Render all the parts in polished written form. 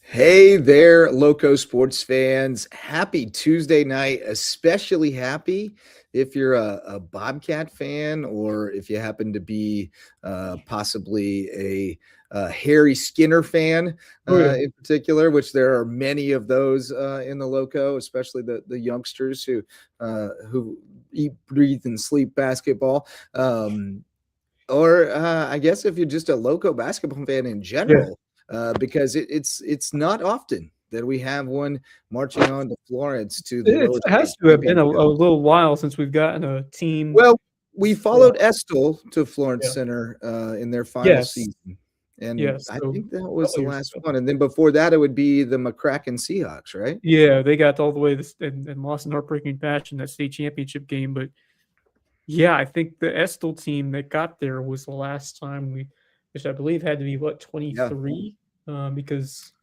Hey there, Loco Sports fans. Happy Tuesday night, especially happy if you're a Bobcat fan or if you happen to be possibly a Harry Skinner fan Oh yeah, in particular, which there are many of those in the Loco, especially the youngsters who eat, breathe, and sleep basketball. Or I guess if you're just a Loco basketball fan in yeah. general, because it's not often that we have one marching on to Florence to the It lower state has to have been a championship. little while since we've gotten a team Well, we this far. followed Estill to Florence Yeah. Center in their final Yes. season, and Yes. I So think that a was couple the years last ago. one. And then before that, it would be the McCracken Seahawks, right? Yeah, they got all the way and lost in heartbreaking fashion that state championship game. But yeah, I think the Estill team that got there was the last time which I believe had to be what Yeah, 23, because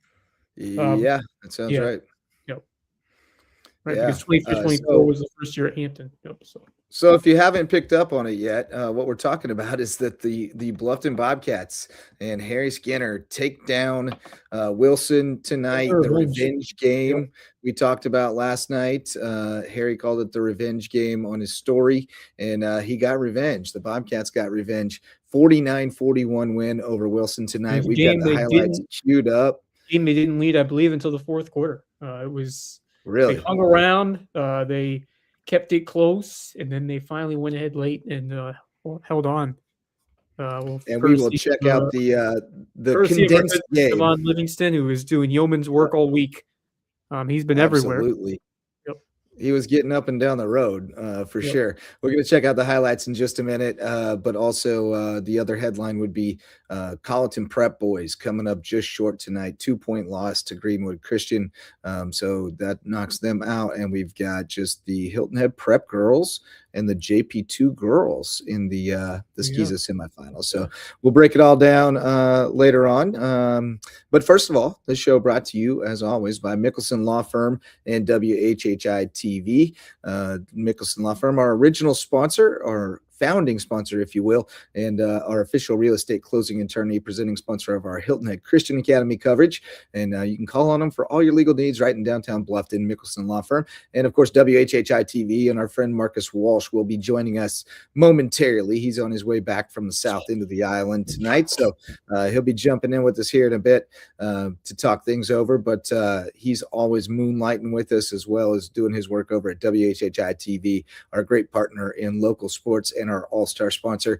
um yeah, that sounds yeah, right. yep, right, Yeah. because 23 24 So was the first year at Hampton. Yep. So So if you haven't picked up on it yet, what we're talking about is that the Bluffton Bobcats and Harry Skinner take down Wilson getting tonight. their The revenge. revenge Yep. game we talked about last night. Harry called it the revenge game on his story, and he got revenge. The Bobcats got revenge. 49-41 win over Wilson It tonight. was a We've got game the they highlights didn't queued up. lead, I believe, until the fourth quarter. It was They Really. hung around, they kept it close, and then they finally went ahead late and held on. Well, And we will check out the courtesy of our condensed good game. Javon Livingston, who is doing yeoman's work all week. He's been everywhere. Absolutely. Yep, He was getting up and down the road for yep. sure. We're going to check out the highlights in just a minute, but also the other headline would be Colleton Prep boys coming up just short tonight. 2-point loss to Greenwood Christian, so that knocks them out. And we've got just the Hilton Head Prep girls and the JP2 girls in the Yeah. Skeeza semifinals. So we'll break it all down later on. But first of all, this show brought to you, as always, by Mickelson Law Firm and WHHI TV. Mickelson Law Firm, our original sponsor, our founding sponsor, if you will, and our official real estate closing attorney, presenting sponsor of our Hilton Head Christian Academy coverage. And you can call on them for all your legal needs right in downtown Bluffton, Mickelson Law Firm. And of course, WHHI TV and our friend Marcus Walsh will be joining us momentarily. He's on his way back from the south end of the island tonight. So he'll be jumping in with us here in a bit to talk things over. But he's always moonlighting with us as well as doing his work over at WHHI TV, our great partner in local sports and our all-star sponsor.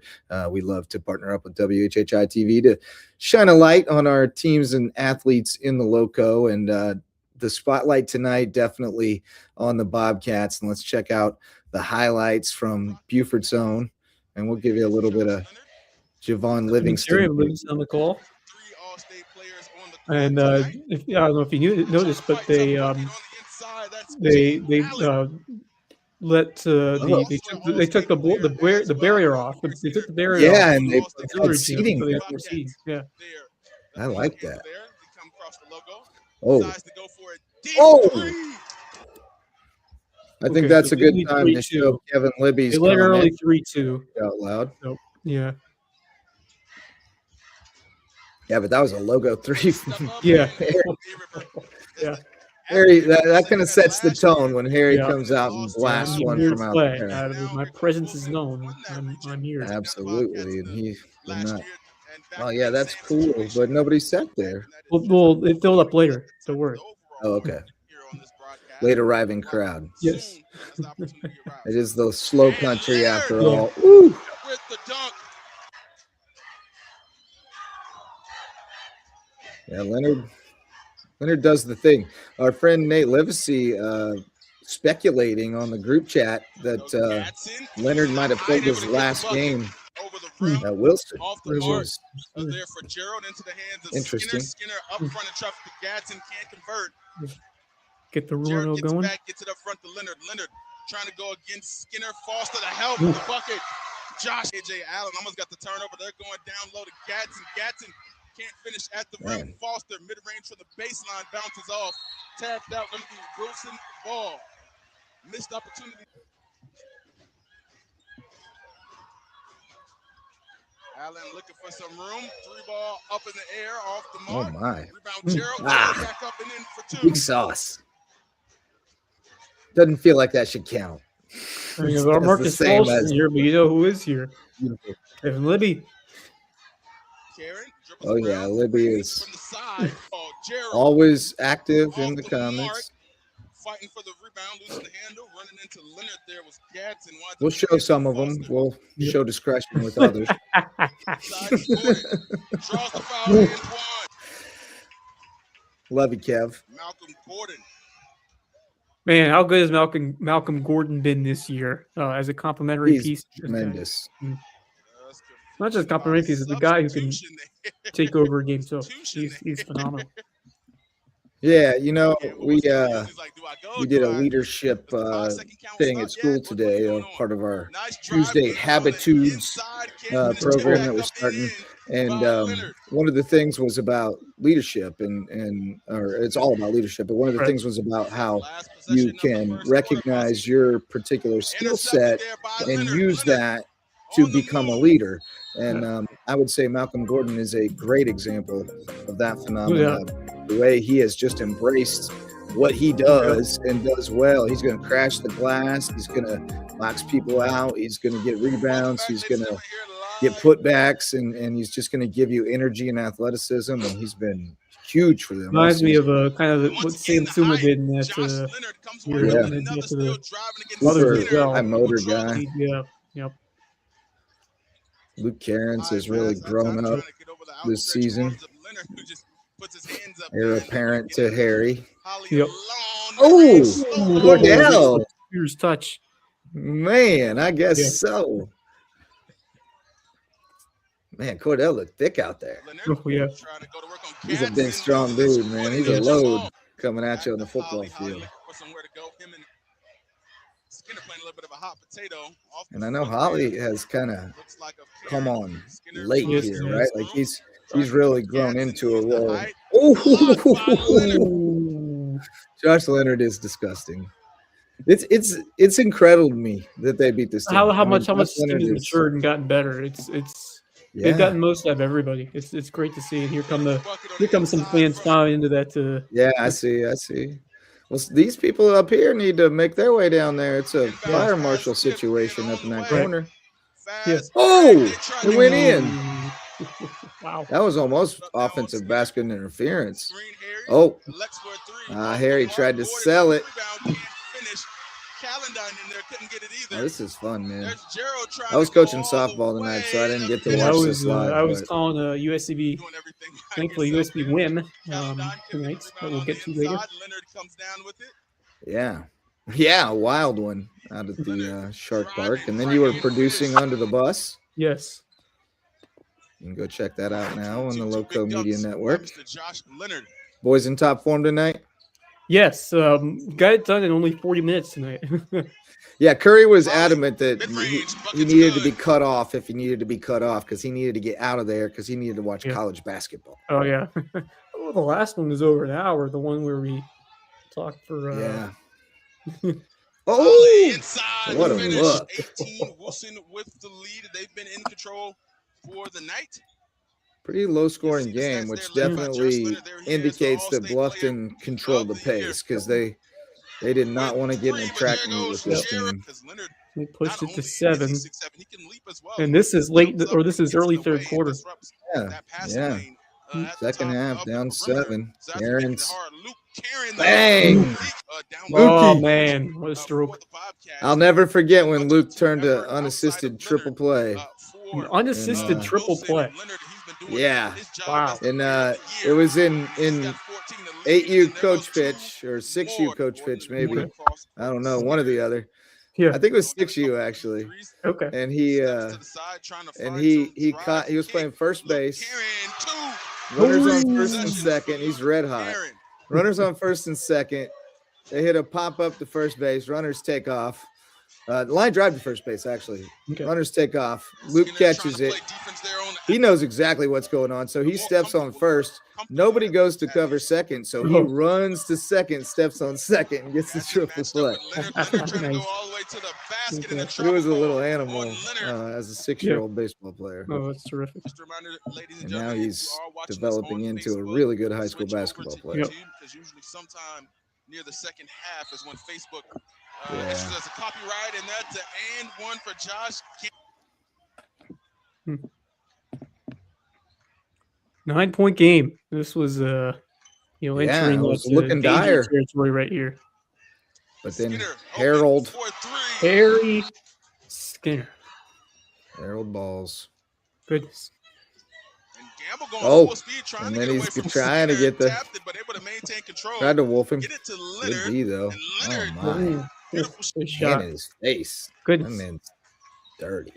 We love to partner up with WHHI TV to shine a light on our teams and athletes in the Loco. And the spotlight tonight definitely on the Bobcats. And let's check out the highlights from Buford's own, and we'll give you a little bit of Javon Commentary Livingston. of Livingston on the call. And I don't know if you noticed, but they let they took the barrier off. They took the barrier off Yeah, and the they had auxiliary gym, seating so they there. have more seating. Yeah. I like that. Oh. Oh! I think Okay, so that's a they good lead time to show 3-2. Kevin They Libby's led comment early 3-2. out loud. So yeah, Yeah, but that was a logo 3 yeah, Harry. yeah, Harry, that kind of sets the tone when Harry yeah, comes out and yeah. I blasts need one weird from out flag there. out of it. My presence is known. I'm here. Absolutely, and he did not. Oh yeah, that's cool, but nobody sat there. Well, it filled up later. Don't worry. Oh, okay. Late arriving crowd. Yes. It is the slow country after Yeah. all. Ooh. Yeah, Leonard does the thing. Our friend Nate Livesey speculating on the group chat that Leonard might have played his last game at Wilson, which is interesting. Get the rumor going. Get to the front to Leonard. Leonard trying to go against Skinner. Foster to help with the bucket. Josh AJ Allen almost got the turnover. They're going down low to Gatson. Gatson can't finish at the rim. Foster mid-range from the baseline bounces off. Tapped out. Going to be Wilson ball. Missed opportunity. Allen looking for some room. 3-ball up in the air, off the Oh mark. my. Rebound, Gerald. Ah. Gerald back up and in for 2. Big sauce. Doesn't feel like that should count. I mean, It's our the Marcus same Paul's as here, but you know who is here? beautiful. Evan Libby. Karen dribbles Oh yeah, around, Libby brings is from the side. Oh, Gerald always active off in the the comments. fighting for the rebound, losing the handle, running into Leonard. There was Gads and We'll show some of them. We'll show discretion with others. Draws the foul and one. Love you, Kev. Malcolm Gordon. Man, how good has Malcolm Gordon been this year as a complimentary He's piece? tremendous. Not just complimentary piece, the guy who can take over a game. So he's phenomenal. Yeah, you know, we did a leadership thing at school today, part of our Tuesday Habitudes program that we're starting. And one of the things was about leadership, or it's all about leadership. But one of the things was about how you can recognize your particular skill set and use that to become a leader. And I would say Malcolm Gordon is a great example of that phenomenon. The way he has just embraced what he does and does well. He's going to crash the glass. He's going to box people out. He's going to get rebounds. He's going to get putbacks, and he's just going to give you energy and athleticism. And he's been huge for them. Reminds me of kind of what Sam Suma did in that high motor guy. Yeah. Yep. Luke Cairns has really grown up this season. Heir apparent to Harry. Yep. Oh, Cordell. Here's touch. Man, I guess so. Man, Cordell looked thick out there. Oh, yeah. He's a big, strong dude, man. He's a load coming at you on the football field. And I know Holly has kind of come on late here, right? Like he's really grown into a role. Oh, Josh Leonard is disgusting. It's incredible to me that they beat this team. How much this team has matured and gotten better. They've gotten most out of everybody. It's great to see. And here come some fans finally into that. Yeah, I see. Well, these people up here need to make their way down there. It's a fire marshal situation up in that corner. Yes. Oh, it went in. Wow. That was almost offensive basket interference. Oh, Harry tried to sell it. Oh, this is fun, man. I was coaching softball tonight, so I didn't get to watch this live. I was calling a USCB, thankfully USCB win tonight that we'll get to later. Yeah, a wild one out of the Shark Park. And then you were producing Under the Bus. Yes. You can go check that out now on the Loco Media Network. Boys in top form tonight? Yes, got it done in only 40 minutes tonight. Yeah, Curry was adamant that he needed to be cut off if he needed to be cut off because he needed to get out of there because he needed to watch college basketball. Oh, yeah. Well, the last one was over an hour, the one where we talked for Oh, inside what a finish. look. 18 Wilson with the lead. They've been in control for the night. Pretty low-scoring game, which definitely indicates that Bluffton controlled the pace because they did not want to get in a track meet with this team. They pushed it to 7, and this is late, or this is early third quarter. Yeah. Second half, down 7. Cairns. Bang! Oh, man. What a stroke. I'll never forget when Luke turned to unassisted triple play. An unassisted triple play. Yeah. Wow. And it was in 8U coach pitch or 6U coach pitch, maybe. I don't know, one or the other. Yeah. I think it was 6U actually. Okay. And he was playing first base. Runners on first and second. He's red hot. Runners on first and second. They hit a pop up to first base. Runners take off. Line drive to first base, actually. Okay. Runners take off. Luke catches it. he knows exactly what's going on. So he steps on first. Nobody goes to cover second. So he runs to second, steps on second, and gets the triple play. It was a little animal as a 6-year-old baseball player. Oh, that's terrific. And now he's developing into a really good high school basketball player. Because usually sometime near the second half is when Facebook issues as a copyright, and that's an and one for Josh. 9-point game. This was entering it was that, looking dire territory right here. But then Harold Harry Skinner. Harold balls. Goodness. And Gamble going full speed, trying and to then get he's away from trying to get the tapped it, but able to maintain control. tried to wolf him. Get it to Good Leonard. D though. And Leonard, Oh my. Good Hand shot. in his face. Goodness. That man's dirty.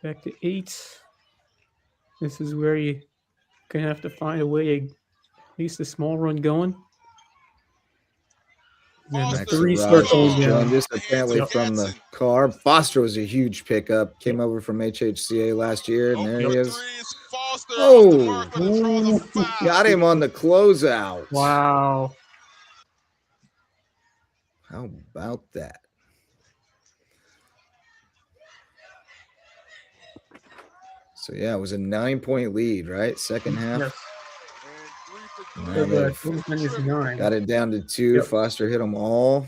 Back to 8. This is where you're going to have to find a way to at least a small run going. And then the Foster 3 Raj start just going joined down. us apparently from the car. Foster was a huge pickup. Came over from HHCA last year, and there he is. Oh, got him on the closeout. Wow. How about that? So yeah, it was a 9-point lead, right? Second half. Yes. Now they've got it down to 2. Yep. Foster hit them all.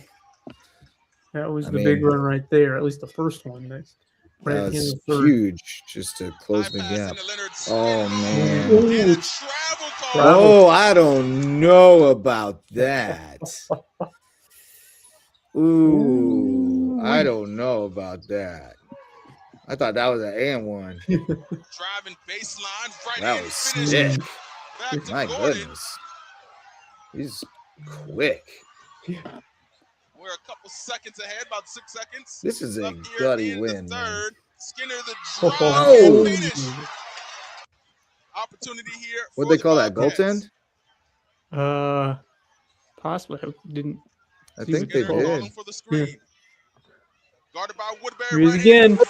That was I the big mean, run right there, at least the first one. That's right That at the end was of the third. huge just to close the gap. Oh, man. Ooh. Oh, I don't know about that. Ooh, I don't know about that. I thought that was an and one. Driving baseline, right That hand was finish. sick. Back to My Gordon. goodness. He's quick. We're a couple seconds ahead, about 6 seconds. This is a Left here gutty in the win, man. third. Skinner the Oh. drive finish. Opportunity here. What'd for they call the that? Bobcats. Goaltend? Possibly. I think they Skinner calling did. for the screen. Guarded by Woodbury. Here he is right again. hand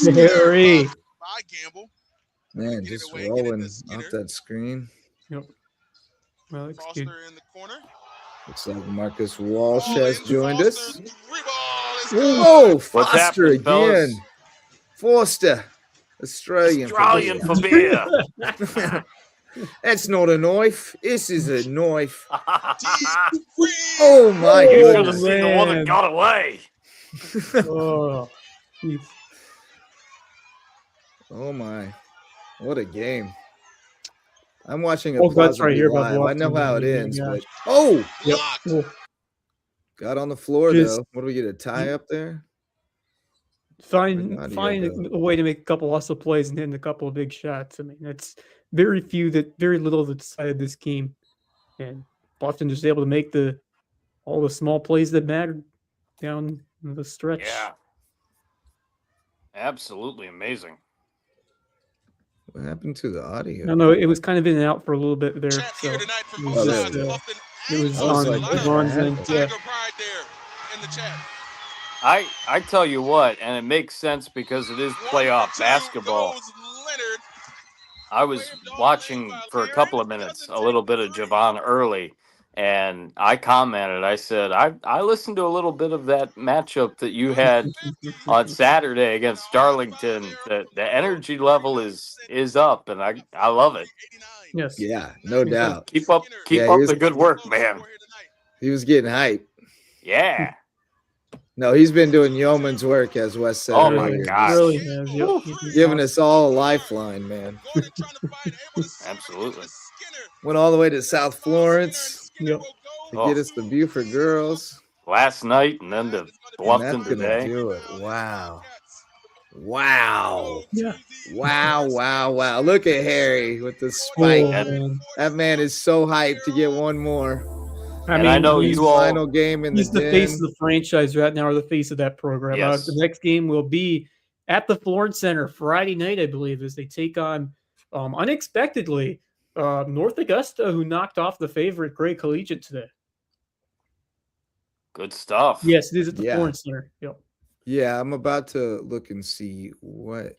finish. Harry. Skinner by Gamble. Man, Get it just away, get it to rolling Skinner. off that screen. Yep. Well, it's Foster good. in the corner. Looks like Marcus Walsh Ball has in, joined us. Foster's three ball is Oh, good. What's Foster happening, fellas? again. Foster. Australian. Australian for beer. That's not a knife. This is a knife. Free. Oh, my You should have goodness. seen the one man. that got away. Oh, geez. Oh, my. What a game. I'm watching it Oh, that's right here by live. I know Bluffton. how it Oh, my ends, gosh. but oh, Yep. Blocked. Oh, got on the floor Just- though. What do we get? A tie up there? find Where'd find Nadia a way to make a couple hustle plays and hit a couple of big shots. I mean, that's very little that decided this game, and Bluffton just able to make all the small plays that mattered down the stretch. Yeah. Absolutely amazing. What happened to the audio? No, it was kind of in and out for a little bit there. Chat So here tonight from it both was sides. really? Bluffton it and was I was on like, Leonard. Devon's end. Yeah. Tiger Pride there in the chat. I tell you what, and it makes sense because it is playoff basketball. I was watching for a couple of minutes a little bit of Javon early, and I commented. I said, I listened to a little bit of that matchup that you had on Saturday against Darlington. The energy level is up, and I love it. Yes. Yeah, no doubt. Keep up Yeah, he was- the good work, man. He was getting hype. Yeah. No, he's been doing yeoman's work, as Wes said. Oh, my earlier. God. Really has. Yep. Giving us all a lifeline, man. Absolutely. Went all the way to South Florence Yep. to Oh. get us the Buford girls. Last night and then to And Bluffton that's gonna today. do it. Wow. Wow. Yeah. Wow. Look at Harry with the spike. Oh, man. That man is so hyped to get one more. And I know His you all- final game in He's the the face den. of the franchise right now, or the face of that program. Yes. The next game will be at the Florence Center Friday night, I believe, as they take on unexpectedly North Augusta, who knocked off the favorite Gray Collegiate today. Good stuff. Yes, it is at the Yeah. Florence Center. Yep. Yeah, I'm about to look and see what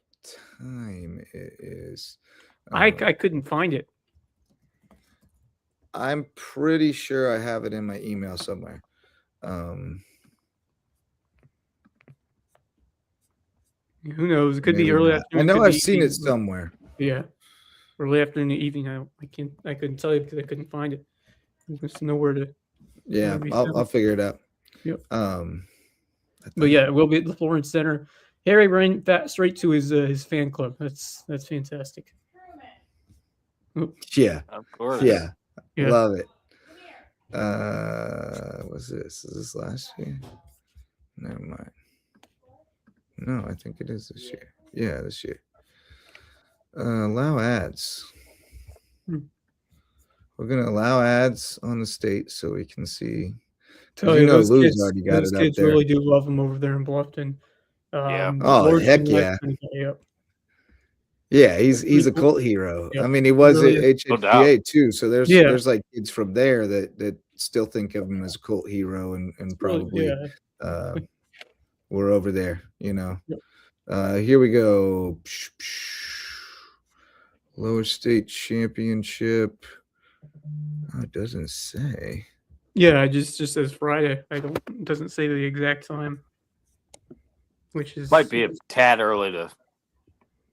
time it is. I couldn't find it. I'm pretty sure I have it in my email somewhere. Who knows? It could be Maybe early not. afternoon. I know could I've be seen it evening. somewhere. Yeah, early afternoon, evening. I couldn't tell you because I couldn't find it. There's nowhere to. Yeah, I'll figure it out. Yep. But yeah, it will be at the Florence Center. Harry ran straight to his fan club. That's fantastic. Yeah, Of course. yeah, Yeah. love it. What's this? Is this last year? Never mind. No, I think it is this year. Yeah, this year. Allow ads. We're gonna allow ads on the state so we can see. Tell You you, know, those Lou's kids, already got those it up kids there. really do love him over there in Bluffton. Yeah. Oh, heck yeah. Yeah, he's a cult hero. Yep. I mean, he was Really at HHPA too. So there's like kids from there that still think of him as a cult hero and probably we're over there, you know. Yep. Here we go. Lower state championship. Oh, it doesn't say. Yeah, it just says Friday. It doesn't say the exact time. Which is Might be a tad early to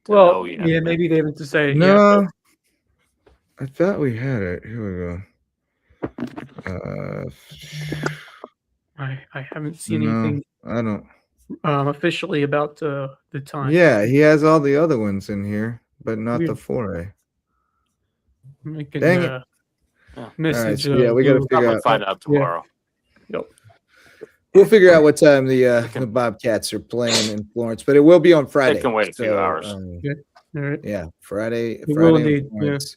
well, know yet. yeah, maybe they haven't decided yet. No, I thought we had it. Here we go. I haven't seen anything. I don't. Officially about the time. Yeah, he has all the other ones in here, but not the 4A. Dang it. Message. All right, so yeah, we got to figure out. Find out tomorrow. Yep. We'll figure out what time the Bobcats are playing in Florence, but it will be on Friday. They can wait a few hours. All right. Yeah, Friday. Will Friday. indeed.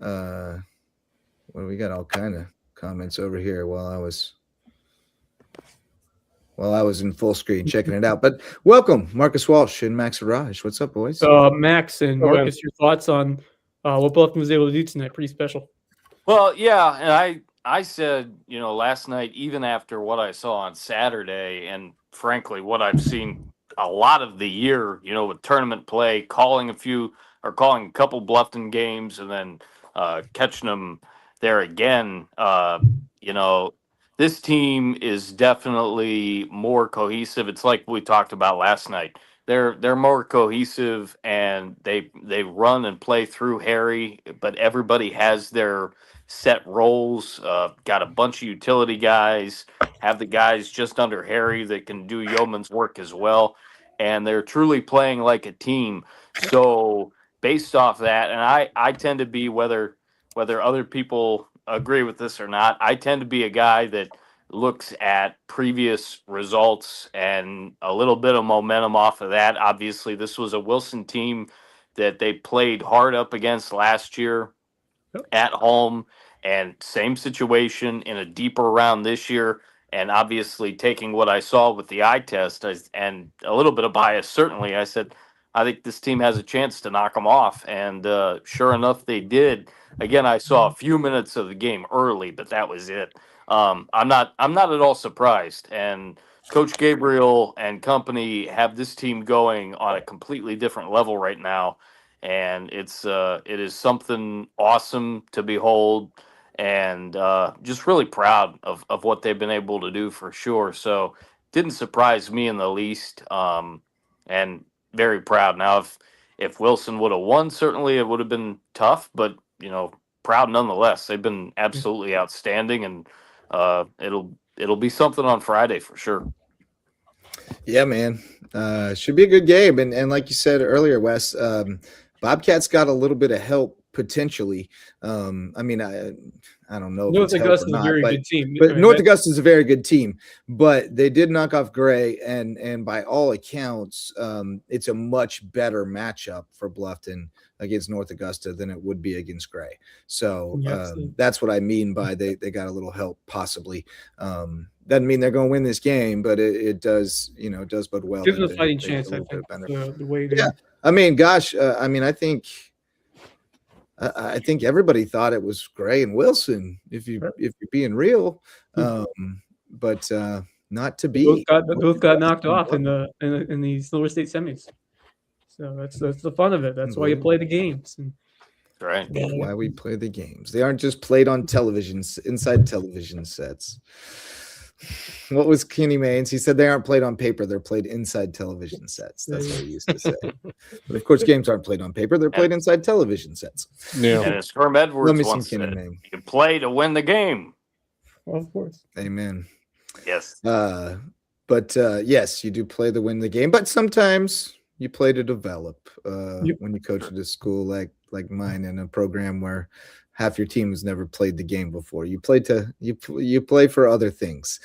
Well, we got all kind of comments over here while I was in full screen checking it out. But welcome, Marcus Walsh and Max Raj. What's up, boys? Max and Marcus, your thoughts on what Bluffton was able to do tonight? Pretty special. Well, yeah, and I said, last night, even after what I saw on Saturday, and frankly, what I've seen a lot of the year, with tournament play, calling a couple Bluffton games, and then catching them there again. This team is definitely more cohesive. It's like we talked about last night. They're more cohesive, and they run and play through Harry, but everybody has their set roles. Got a bunch of utility guys, have the guys just under Harry that can do yeoman's work as well, and they're truly playing like a team. So based off that, and I tend to be, whether other people agree with this or not, I tend to be a guy that looks at previous results and a little bit of momentum off of that. Obviously, this was a Wilson team that they played hard up against last year at home, and same situation in a deeper round this year. And obviously, taking what I saw with the eye test and a little bit of bias, certainly, I said, I think this team has a chance to knock them off. And sure enough, they did. Again, I saw a few minutes of the game early, but that was it. I'm not at all surprised. And Coach Gabriel and company have this team going on a completely different level right now. And it is something awesome to behold, and just really proud of what they've been able to do for sure. So didn't surprise me in the least, and very proud. Now, if Wilson would have won, certainly it would have been tough, but proud nonetheless. They've been absolutely outstanding, and it'll be something on Friday for sure. Yeah, man. Should be a good game, and like you said earlier, Wes, Bobcats got a little bit of help potentially. I mean, I don't know if North Augusta is a very good team, but North Augusta is a very good team. But they did knock off Gray, and by all accounts, it's a much better matchup for Bluffton against North Augusta than it would be against Gray. So that's what I mean by they got a little help possibly. Doesn't mean they're going to win this game, but it does, does bode well. Gives them a fighting chance, I think. The way they, I mean, gosh, I think everybody thought it was Gray and Wilson, if you're being real, but not to be. Both got knocked off in these lower state semis. So that's the fun of it. That's why you play the games. And, Right. That's why we play the games. They aren't just played on televisions, inside television sets. What was Kenny Maines? He said they aren't played on paper. They're played inside television sets. That's what he used to say. But of course, games aren't played on paper. They're played inside television sets. And as Herm Edwards once Kenny said, Mayne. you play to win the game. well, of course. Amen. Yes. But yes, you do play to win the game. But sometimes you play to develop. When you coach at a school like mine in a program where half your team has never played the game before, you play for other things.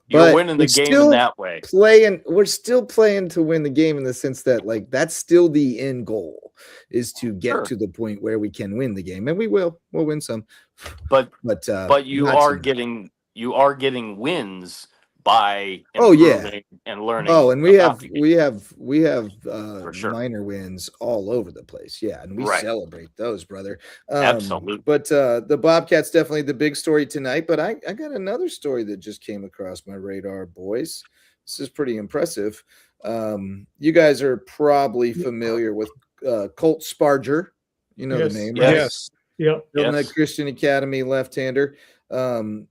You're winning the game in that way. We're still playing to win the game in the sense that that's still the end goal, is to get to the point where we can win the game, and we'll win some. But you are getting wins by improving and learning. Oh, and we have For sure. minor wins all over the place. Yeah, and we celebrate those, brother. Absolutely. But the Bobcats definitely the big story tonight. But I got another story that just came across my radar, boys. This is pretty impressive. You guys are probably familiar with Colt Sparger. You know the name, right? Yes. Yep. Illinois Christian Academy left-hander.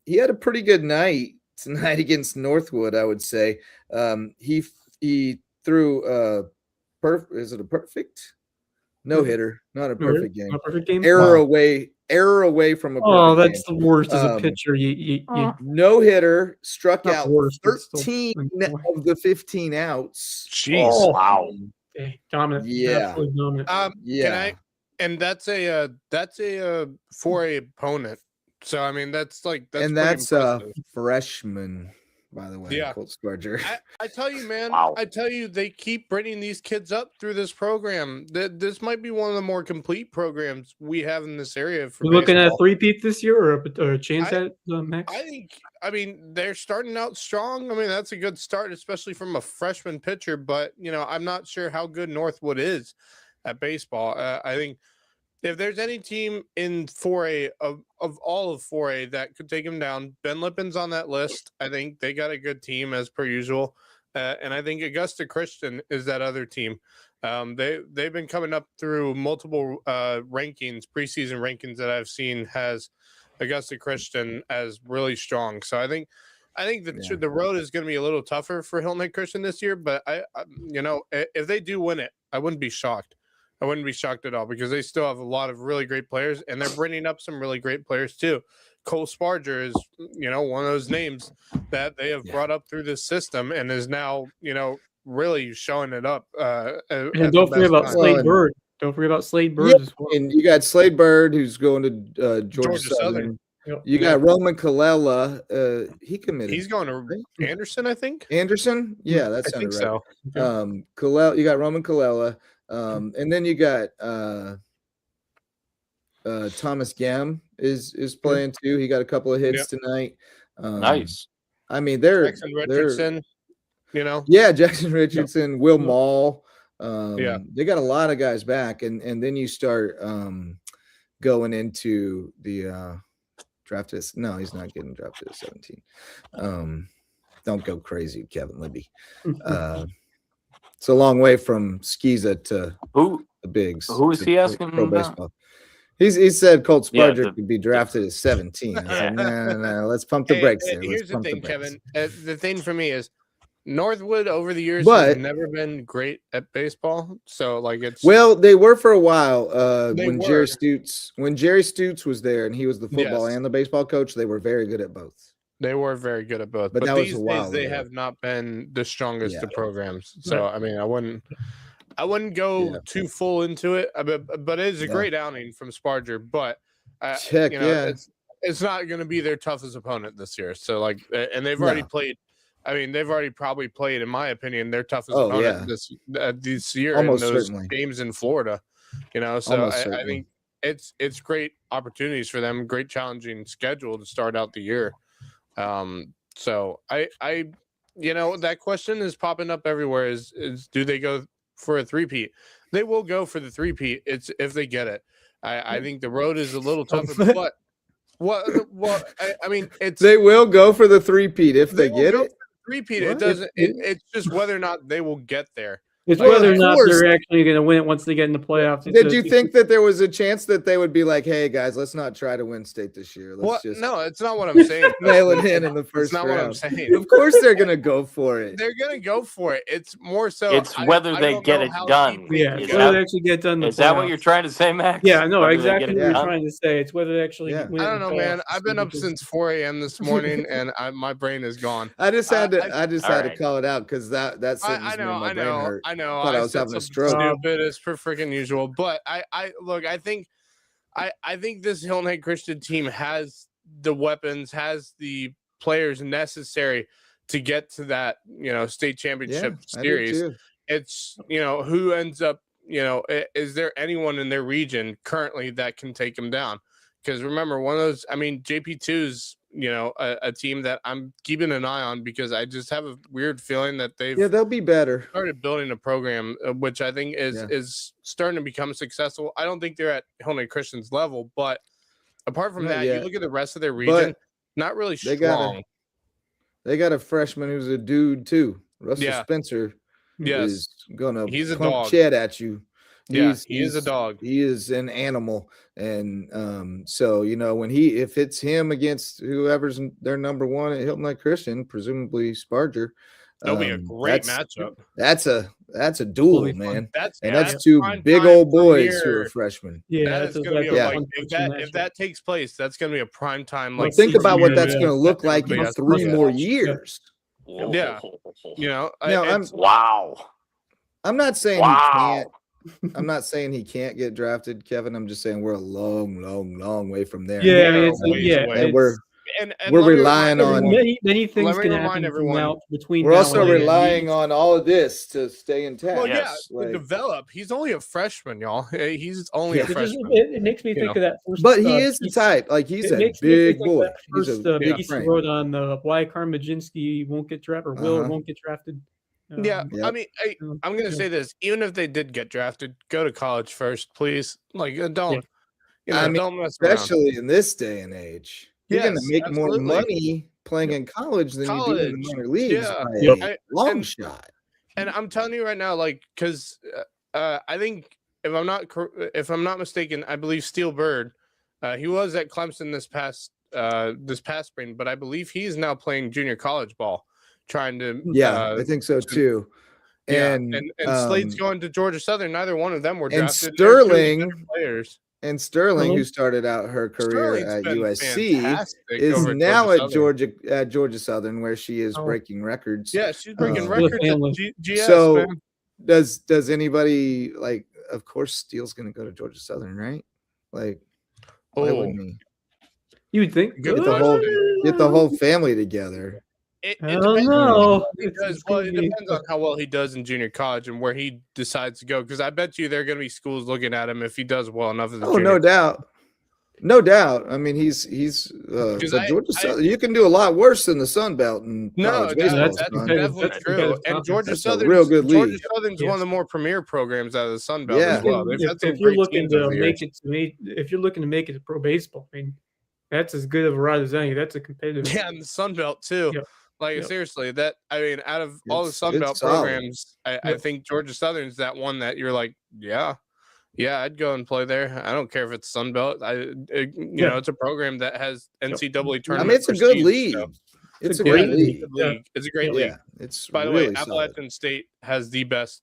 He had a pretty good night tonight against Northwood, I would say. He threw is it a perfect no-hitter? Not a perfect game. Not a perfect game. Error away from a perfect that's game. the worst as a pitcher. You no-hitter, struck out worst, 13 of the 15 outs. Jeez. Oh, wow. okay, dominant. Yeah. Absolutely dominant. Yeah. And that's a 4A opponent. So I mean that's a impressive. freshman, by the way. Yeah. Colt Sparger. I tell you, man. Wow. I tell you, they keep bringing these kids up through this program. This might be one of the more complete programs we have in this area. For We're looking at a baseball. three-peat this year, or a chance at Max? I mean, they're starting out strong. I mean, that's a good start, especially from a freshman pitcher. But I'm not sure how good Northwood is at baseball. I think if there's any team in 4A of all of 4A that could take him down, Ben Lippen's on that list. I think they got a good team as per usual, and I think Augusta Christian is that other team. They've been coming up through multiple preseason rankings that I've seen has Augusta Christian as really strong. So I think the road is going to be a little tougher for Hilton Head Christian this year. But if they do win it, I wouldn't be shocked. I wouldn't be shocked at all because they still have a lot of really great players, and they're bringing up some really great players too. Cole Sparger is, one of those names that they have brought up through this system and is now, really showing it up. And don't forget about Slade Bird. Don't forget about Slade Bird as well. And you got Slade Bird, who's going to Georgia Southern. Yep. You got Roman Colella. He committed. He's going to Anderson, I think. Anderson? Yeah, that's I think right. so. Colella, you got Roman Colella. And then you got Thomas Gam is playing too. He got a couple of hits tonight. Nice. I mean, they're Jackson Richardson. Jackson Richardson, Will Mall. They got a lot of guys back, and then you start going into the drafted. No, he's not getting drafted at 17. Don't go crazy, Kevin Libby. It's a long way from Skeeza to the bigs. Who is he asking pro about? baseball? He said Colt Sparger could be drafted at 17. I said, no, let's pump the brakes there. Here's the thing, Kevin. The thing for me is Northwood over the years But- has never been great at baseball. So it's Well, they were for a while. They When were. Jerry Stutes was there and he was the football Yes. and the baseball coach, they were very good at both. they were very good at both. But But that was these a while days they ago. have not been the strongest Yeah. of programs. So I mean, I wouldn't go too full into it. But it is a great outing from Sparger. But Heck, it's not going to be their toughest opponent this year. So and they've already played. I mean, they've already probably played, in my opinion, their toughest opponent this year Almost in those certainly. games in Florida. So Almost I certainly. think it's great opportunities for them, great challenging schedule to start out the year. So I that question is popping up everywhere is do they go for a three-peat? They will go for the three-peat. It's if they get it. I think the road is a little tougher, but I mean, They will go for the three-peat if they will get go it. for the three-peat. What? It doesn't. It's just whether or not they will get there. It's Like, whether or of not course. they're actually going to win it once they get in the playoffs. Did you think that there was a chance that they would be like, "Hey guys, let's not try to win state this year. Let's just No, it's not what I'm saying. mail it in the first That's not round." what I'm saying. Of course, they're gonna go for it. They're gonna go for it. It's more so. It's whether they don't get know it how done. deep they Yeah, can it's Is go. whether that- they actually get done. In the Is that what playoffs. you're trying to say, Max? Yeah, I know Whether they exactly get what it you're done? trying to say. It's whether they actually Yeah. win. I it don't in know, the man. playoffs, I've been up because- since 4 a.m. this morning, and my brain is gone. I just had to. I- I just all had to right. call it out because that sentence I made know, my brain hurt. I know. Thought I was said having a something stroke. stupid as per freaking usual. But I look. I think this Hilton Head Christian team has the weapons, has the players necessary to get to that state championship I do series. too. It's who ends up. Is there anyone in their region currently that can take them down? Because remember, one of those. I mean, JP2's a team that I'm keeping an eye on because I just have a weird feeling that they've Yeah, they'll be better. started building a program, which I think is starting to become successful. I don't think they're at Hilton Head Christian's level, but apart from Not that, yet. you look at the rest of their region, But not really they strong. They got a freshman who's a dude too. Russell Yeah. Spencer Yes, is gonna He's a pump dog. Chet at you. Yeah, he is a dog. He is an animal, and so when if it's him against whoever's their number one at Hilton Head Christian, presumably Sparger, That'll be a great matchup. That's a duel, be fun. man. That's That's two prime big time old boys who are premier. freshmen. Yeah, That that's is going to be yeah. like if that takes place, that's going to be a prime time. Well, Like Think about what yeah, that's yeah. going to look That like everybody in has to 3 look at. more Yeah. years. Yeah. Now, it's- Wow. I'm not saying he Wow. can't. I'm not saying he can't get drafted, Kevin. I'm just saying we're a long, long, long way from there. Yeah, Yeah, it's ways yeah, away. and we're and we're let me relying remind on- everyone- many things me can remind happen everyone, between we're now also and then. relying on all of this to stay intact. Well, Yes. yeah, to develop. He's only a freshman, y'all. He's only Yeah. a It, just, freshman. it makes me You think know. of that first. But he is the piece- type. Like he's it a makes me big think of boy. that He's first a big piece frame. he wrote on why Karmajinski won't get drafted or will or Uh-huh. won't get drafted. Yeah, Yep. I mean, I'm going to say this: even if they did get drafted, go to college first, please. Like, don't I mean, don't mess around. especially in this day and age. You're going to Yes, make more absolutely. money playing in college than you do in the College, minor leagues yeah. by Yep. a long and- shot. And I'm telling you right now, like, because I think if I'm not mistaken, I believe Steel Bird, he was at Clemson this past spring, but I believe he's now playing junior college ball, trying to Yeah, I think so too. and Slade's going to Georgia Southern. Neither one of them were and drafted. They're two Sterling players. and Sterling, Uh-huh. who started out her career Sterling's at been USC, fantastic is over now at Southern. Georgia Southern, where she is Oh. breaking records. Yeah, she's breaking For the records at family. GS, So man. does anybody like? Of course, Steele's going to go to Georgia Southern, right? Like, why Oh, wouldn't he? You would think. Good Get the whole family together. it I don't depends on know. how well he It's does. Well, gonna it be- depends on how well he does in junior college and where he decides to go. Because I bet you there are going to be schools looking at him if he does well enough in the Oh, junior. no doubt. No doubt. I mean, he's but Georgia Southern. You can do a lot worse than the Sun Belt in No, college that's baseball. that's son. competitive. definitely That's true. competitive And Georgia That's a Southern, real good Georgia league. Southern's one of the more premier programs out of the Sun Belt Yeah. as well. They've had some If you're great looking teams to over the make years. if you're looking to make it to pro baseball, I mean, that's as good of a ride as any. That's a competitive. Yeah, and the Sun Belt too. Yep. Like Yep. seriously, out of all the It's- Sun it's Belt solid. programs, I Yep. think Georgia Southern's that one that you're like, yeah, I'd go and play there. I don't care if it's Sun Belt. It's a program that has NCAA I tournament. mean, it's a good prestige, league. so- It's a Yeah, great it's league. a good league. It's a great Yeah, league. it's By the really way, solid. Appalachian State has the best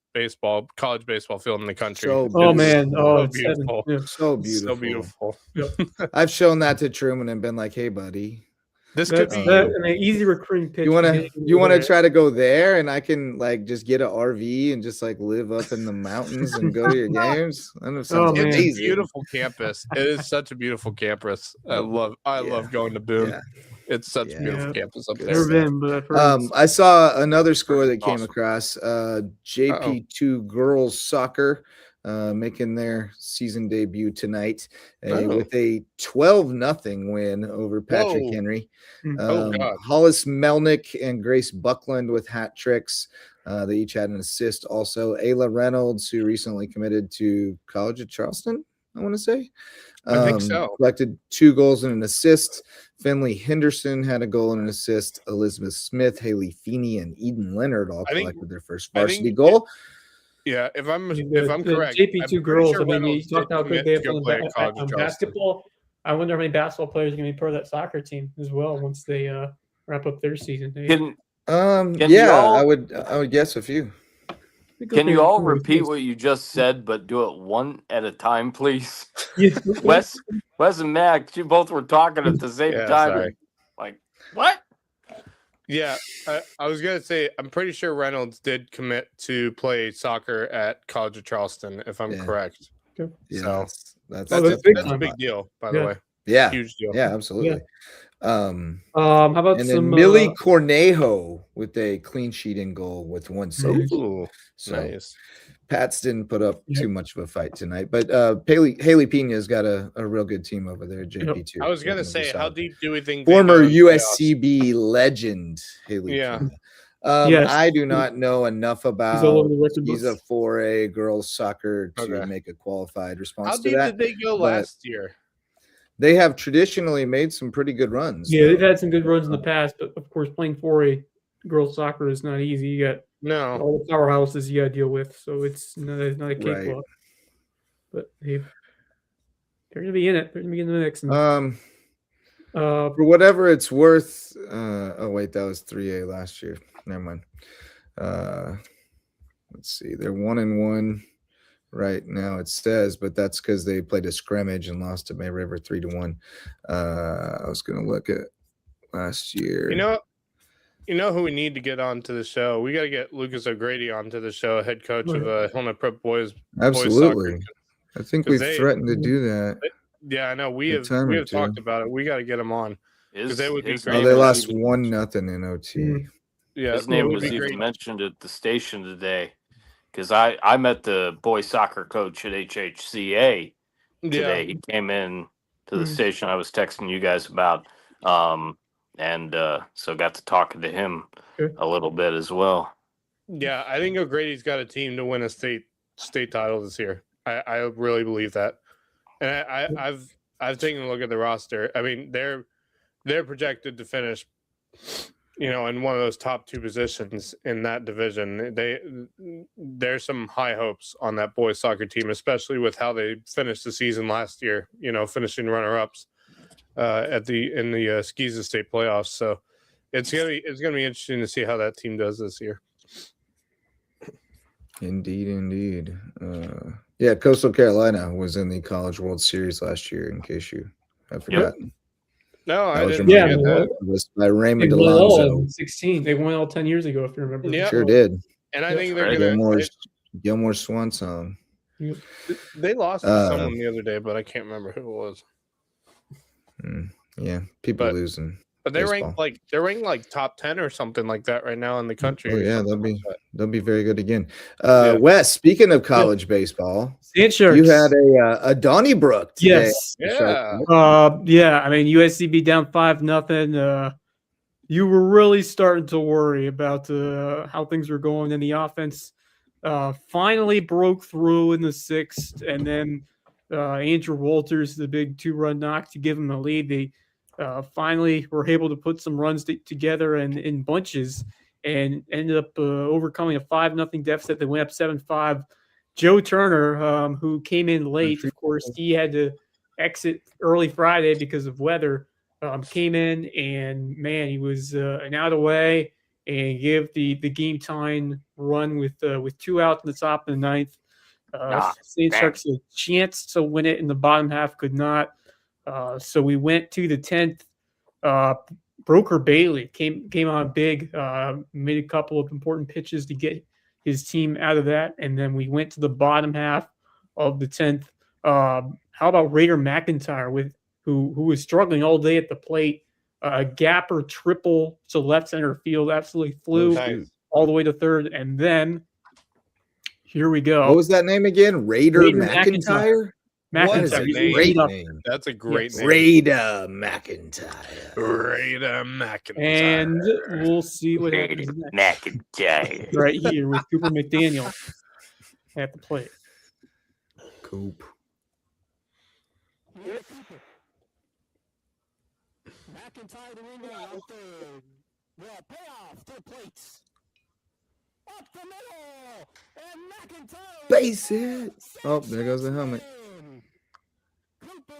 college baseball field in the country. So Oh beautiful. man, So it's heaven. beautiful. Yeah. So It's beautiful. so beautiful. I've shown that to Truman and been like, "Hey, buddy, This could That's be that, an easy recruiting pitch. you want for to getting you want to over try to go there, and I can like just get an RV and just like live up in the mountains and go to your games." I know it sounds man. It's a amazing. beautiful campus. It is such a beautiful campus. I love going to Boone. Yeah. It's such Yeah. a beautiful Yeah. campus up Good there. Never been, but I've heard I saw another score that came Awesome. across. JP2 girls soccer making their season debut tonight Oh. with a 12-0 win over Patrick Whoa. Henry. Oh, God. Hollis Melnick and Grace Buckland with hat tricks. They each had an assist. Also, Ayla Reynolds, who recently committed to College of Charleston, I want to say. I think so. Collected 2 goals and an assist. Finley Henderson had a goal and an assist. Elizabeth Smith, Haley Feeney, and Eden Leonard all I think- collected their first I think varsity goal. Yeah, if I'm The correct, JP2 I'm pretty girls. sure I mean, you Reynolds talked did about how good commit they to have go on, play at College of on Charleston. basketball. I wonder how many basketball players are going to be part of that soccer team as well once they wrap up their season. Can Yeah, y'all I would guess a few. can you all repeat what you just said, but do it one at a time, please? Yeah. Wes and Max, you both were talking at the same Yeah, time. sorry. And, like, what? Yeah, I was gonna say I'm pretty sure Reynolds did commit to play soccer at College of Charleston, if I'm correct. Yeah, So that's a big big deal, by the Yeah. way. Yeah, Huge deal. yeah, absolutely. How about And some then Millie Cornejo with a clean sheet in goal with 1 save. Ooh, So nice. Pats didn't put up too much of a fight tonight, but Haley Pena's got a real good team over there. JP2. I was gonna They're say, be how solid. deep do we think they Former go in playoffs? USCB legend Haley Yeah. Pena. Yes. I do not know enough all about. over the record He's a books. 4A girls soccer to Okay. make a qualified response How to deep that. did they go but last year? They have traditionally made some pretty good runs. Yeah, though. they've had some good runs in the past, but of course, playing 4A girls soccer is not easy. You got No. all the powerhouses you got to deal with, so it's not a cakewalk. But they're going to be in it. They're going to be in the mix. And, for whatever it's worth. Oh wait, that was 3A last year. Never mind. Let's see. They're 1-1 right now. It says, but that's because they played a scrimmage and lost to May River 3-1. I was going to look at last year. You know who we need to get onto the show? We got to get Lucas O'Grady onto the show, head coach of Helena Prep boys. Absolutely. Boys I think we've threatened to do that. Yeah, I know. We have talked about it. We got to get him on because they would be great. They lost 1-0 in OT. Yeah, his name was even mentioned at the station today because I met the boys soccer coach at HHCA today. He came in to the station I was texting you guys about, and so got to talking to him a little bit as well. Yeah, I think O'Grady's got a team to win a state title this year. I really believe that, and I've taken a look at the roster. I mean, they're projected to finish, in one of those top 2 positions in that division. There's some high hopes on that boys soccer team, especially with how they finished the season last year. Finishing runner-ups in the Skeeza State playoffs. So it's gonna be interesting to see how that team does this year. Indeed. Yeah, Coastal Carolina was in the College World Series last year, in case you have forgotten. No, I didn't. That was by Raymond Alonso. 16. They won all 10 years ago, if you remember. Yeah, sure did. And I think they're gonna Gilmore's swan song. They lost to someone the other day, but I can't remember who it was. Yeah, people losing. But they're ranked like top 10 or something like that right now in the country. Oh yeah, they'll be very good again. Wes, speaking of college baseball, Sand Sharks. You had a Donnybrook today. Yes. Yeah. I mean, USC beat down 5-0. You were really starting to worry about how things were going in the offense. Finally broke through in the 6th, and then Andrew Walters, the big 2-run knock to give them the lead. They finally were able to put some runs together and in bunches and ended up overcoming a 5-0 deficit. They went up 7-5. Joe Turner, who came in late, of course, he had to exit early Friday because of weather, came in and, man, he was an out away and give the game tying run with 2 outs in the top of the 9th. St. Sharks had a chance to win it in the bottom half, could not. So we went to the 10th. Broker Bailey came on big, made a couple of important pitches to get his team out of that, and then we went to the bottom half of the 10th. How about Raider McIntyre who was struggling all day at the plate? A gapper triple to left center field, absolutely flew all the way to third, and then here we go. What was that name again? Raider McIntyre? What is a great name. That's a great name. Raider McIntyre. Raider McIntyre. And we'll see what happens next. McIntyre. Right here with Cooper McDaniel at the plate. Coop. McIntyre to Ringo out third. Well, payoff to the plates. Base hit. Oh, there goes the helmet.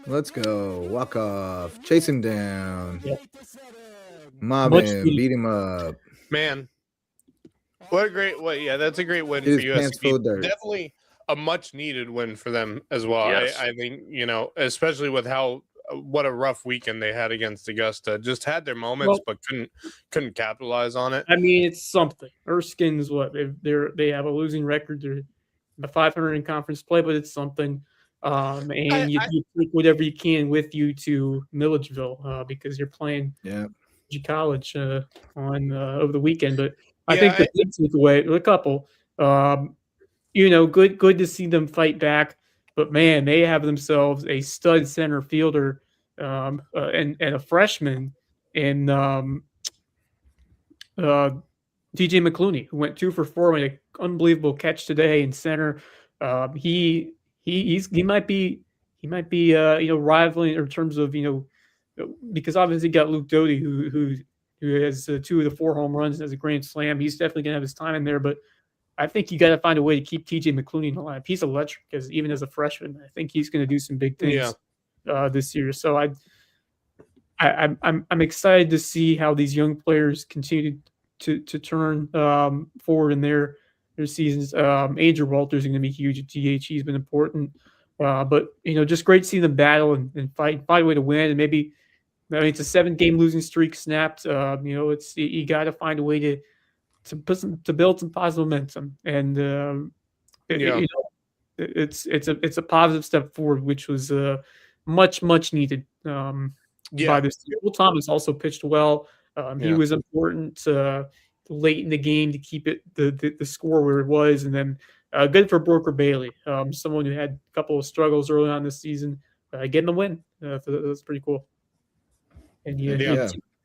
Let's go. Walk off. Chase him down. Yep. Mob Much him. needed. Beat him up. Man, what a great way. Yeah, that's a great win His for pants full USC. of dirt. Definitely a much needed win for them as well. Yes. I think, especially with what a rough weekend they had against Augusta. Just had their moments, but couldn't capitalize on it. I mean, it's something. Erskine's what they have a losing record. They're the 500 in conference play, but it's something. And you take whatever you can with you to Milledgeville because you're playing college on over the weekend. But I think the big takeaway, a couple, good to see them fight back. But man, they have themselves a stud center fielder and a freshman in DJ McClooney, who went 2 for 4 with an unbelievable catch today in center. He might be rivaling in terms of because obviously you got Luke Doty who has 2 of the 4 home runs and has a grand slam. He's definitely gonna have his time in there, but I think you got to find a way to keep TJ McClooney in the lineup. He's electric because even as a freshman, I think he's going to do some big things this year. So I'm excited to see how these young players continue to turn forward in their seasons. Andrew Walters is going to be huge at DH. He's been important, but just great to see them battle and find a way to win. And maybe it's a 7-game losing streak snapped. It's you got to find a way to build some positive momentum, and it's a positive step forward, which was much needed. By this team. Will Thomas also pitched well. He was important late in the game to keep it the score where it was, and then good for Brooker Bailey, someone who had a couple of struggles early on this season, getting the win. That's pretty cool. And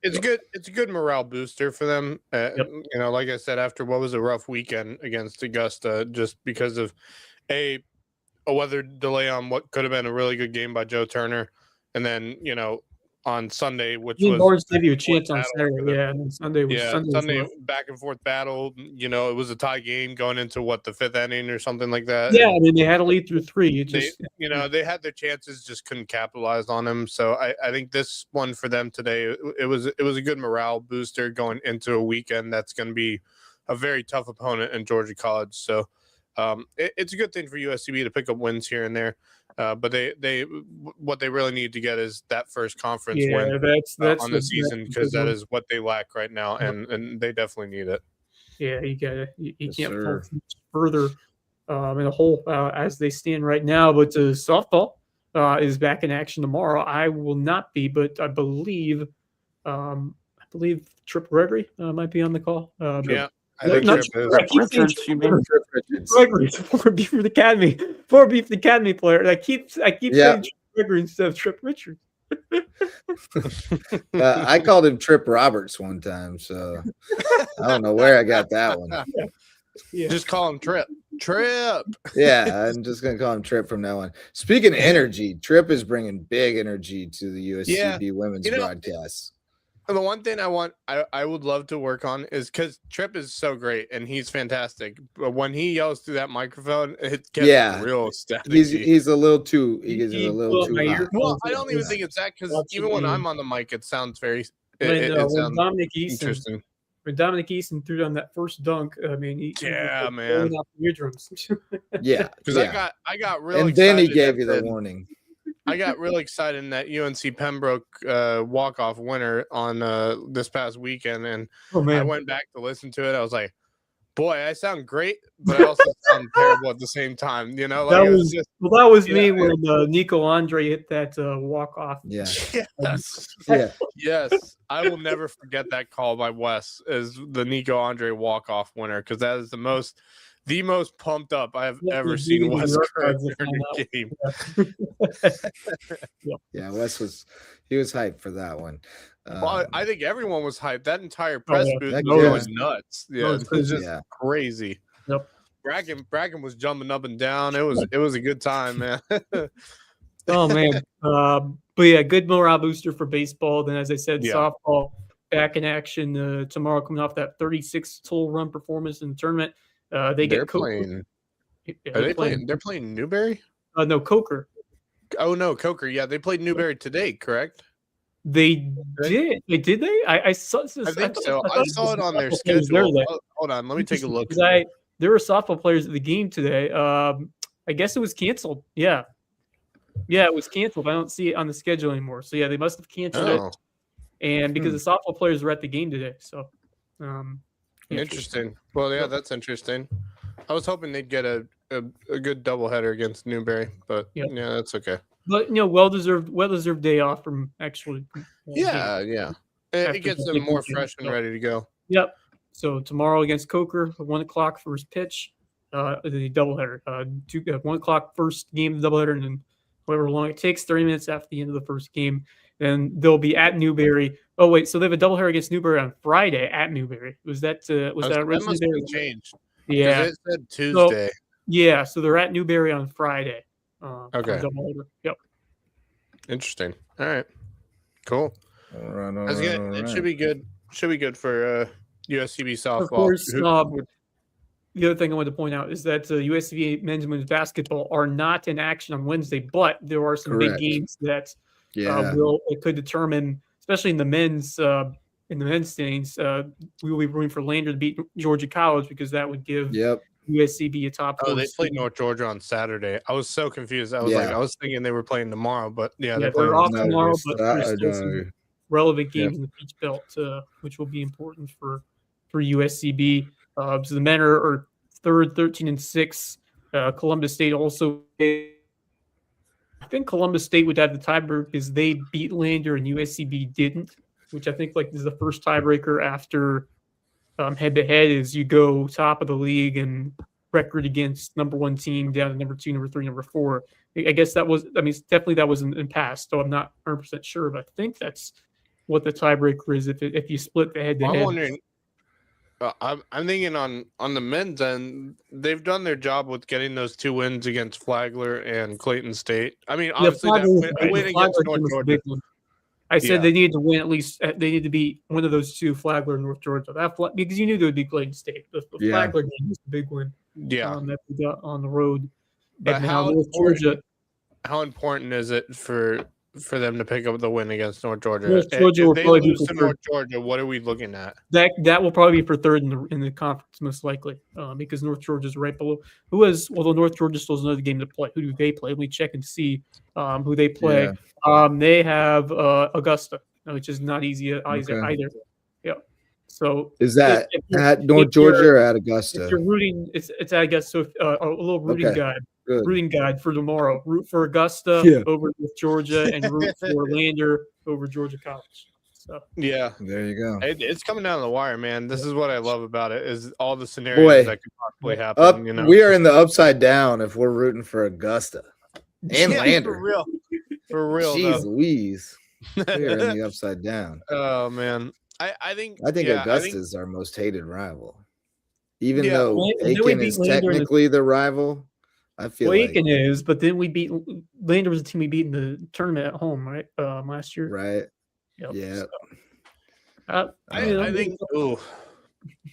It's a good morale booster for them. Like I said, after what was a rough weekend against Augusta, just because of a weather delay on what could have been a really good game by Joe Turner, and then on Sunday, which was gave you a chance on Saturday, and Sunday was Sunday back and forth battle. It was a tie game going into the 5th inning or something like that. Yeah, I mean they had a lead through 3. They had their chances, just couldn't capitalize on them. So I think this one for them today, it was a good morale booster going into a weekend that's going to be a very tough opponent in Georgia College. So it's a good thing for USCB to pick up wins here and there. But what they really need to get is that first conference win that's on the season, because that is what they lack right now, and they definitely need it. Yeah, you can't fall further in a hole as they stand right now. But softball is back in action tomorrow. I will not be, but I believe Trip Gregory might be on the call. I think Richards, you mean? Gregory, former Beeford Academy player. I keep saying Trip Gregory instead of Trip Richards. I called him Trip Roberts one time, so I don't know where I got that one. Yeah. Just call him Trip. Yeah, I'm just gonna call him Trip from now on. Speaking of energy, Trip is bringing big energy to the USCB women's broadcast. The one thing I would love to work on is, because Trip is so great and he's fantastic, but when he yells through that microphone, it gets real static. He's a little too hot. Well, I don't even think it's that, because even when I'm on the mic, it sounds very it sounds Dominic interesting. When Dominic Eason threw down that first dunk, I mean, he man, out the eardrums. Because I got really and excited. Then he gave you the warning. I got really excited in that UNC Pembroke walk-off winner on this past weekend, and I went back to listen to it. I was like, boy, I sound great, but I also sound terrible at the same time. That was me when Nico Andre hit that walk-off. Yes. Yes. I will never forget that call by Wes as the Nico Andre walk-off winner, because that is the most pumped up I have ever seen Wes during a game. Yeah, Wes was hyped for that one. Well, I think everyone was hyped. That entire press booth was nuts. Yeah, it was just crazy. Yep. Bracken was jumping up and down. It was a good time, man. Oh man. But yeah, good morale booster for baseball. Then, as I said, softball back in action tomorrow, coming off that 36 total run performance in the tournament. They They're get Coker. playing. Yeah, Are they playing? They're playing Newberry. No, Coker. Oh no, Coker. Yeah, they played Newberry today, correct? They did. They did. I saw. I think so. I saw it on their softball players schedule. there. Hold on, let me take a look. There were softball players at the game today. I guess it was canceled. Yeah, it was canceled. I don't see it on the schedule anymore. So yeah, they must have canceled it. And because the softball players were at the game today, so interesting. Well, yeah, that's interesting. I was hoping they'd get a good doubleheader against Newberry, but yeah, that's okay. But well deserved day off from actually. Yeah. It gets them more fresh and ready to go. Yep. So tomorrow against Coker, 1:00 first pitch, the doubleheader. 1:00 first game of the doubleheader, and then however long it takes, 30 minutes after the end of the first game. Then they'll be at Newberry. Oh wait, so they have a doubleheader against Newberry on Friday at Newberry. Was that originally must have changed? Yeah, it said Tuesday. So they're at Newberry on Friday. Okay. Doubleheader. Yep. Interesting. All right. Cool. All right. It should be good. Should be good for USCB softball. Of course, the other thing I wanted to point out is that USCB men's and women's basketball are not in action on Wednesday, but there are some big games that it could determine, especially in the men's standings. We will be rooting for Lander to beat Georgia College because that would give USCB a top. Oh, they played North Georgia on Saturday. I was so confused. I was thinking they were playing tomorrow, but they're off tomorrow. But there's still some relevant games in the Peach Belt, which will be important for USCB. So the men are third, 13-6. Columbus State also. I think Columbus State would have the tiebreaker because they beat Lander and USCB didn't, which I think is the first tiebreaker after head-to-head is you go top of the league and record against number one team down to number 2, number 3, number 4. I guess definitely that was in past, so I'm not 100% sure, but I think that's what the tiebreaker is if you split the head-to-head. I'm wondering. I'm thinking on the men's end, they've done their job with getting those 2 wins against Flagler and Clayton State. I mean, obviously that win against North Georgia. I said they needed to win at least. They need to beat one of those 2, Flagler and North Georgia. Because you knew there would be Clayton State. The Flagler game was the big win. Yeah, that we got on the road. But how important is it for them to pick up the win against North Georgia? North Georgia will probably be for North Georgia. What are we looking at? That will probably be for third in the conference most likely, because North Georgia is right below. Although North Georgia still has another game to play. Who do they play? Let me check and see who they play. Yeah. They have Augusta, which is not easy either. Yeah. So is that at North Georgia or at Augusta? If you're rooting, it's at Augusta. So a little rooting guide. Good. Rooting guide for tomorrow. Root for Augusta over North Georgia and root for Lander over Georgia College. So yeah, there you go. It's coming down the wire, man. This is what I love about it is all the scenarios that could possibly happen. We are in the upside down if we're rooting for Augusta and Lander. For real. Jeez Louise. We are in the upside down. Oh man. I think Augusta is our most hated rival. Even though Aiken is technically the rival. I feel Aiken is, but then we beat Lander was the team we beat in the tournament at home, right? Last year. Right. Yep. Yeah. So, I think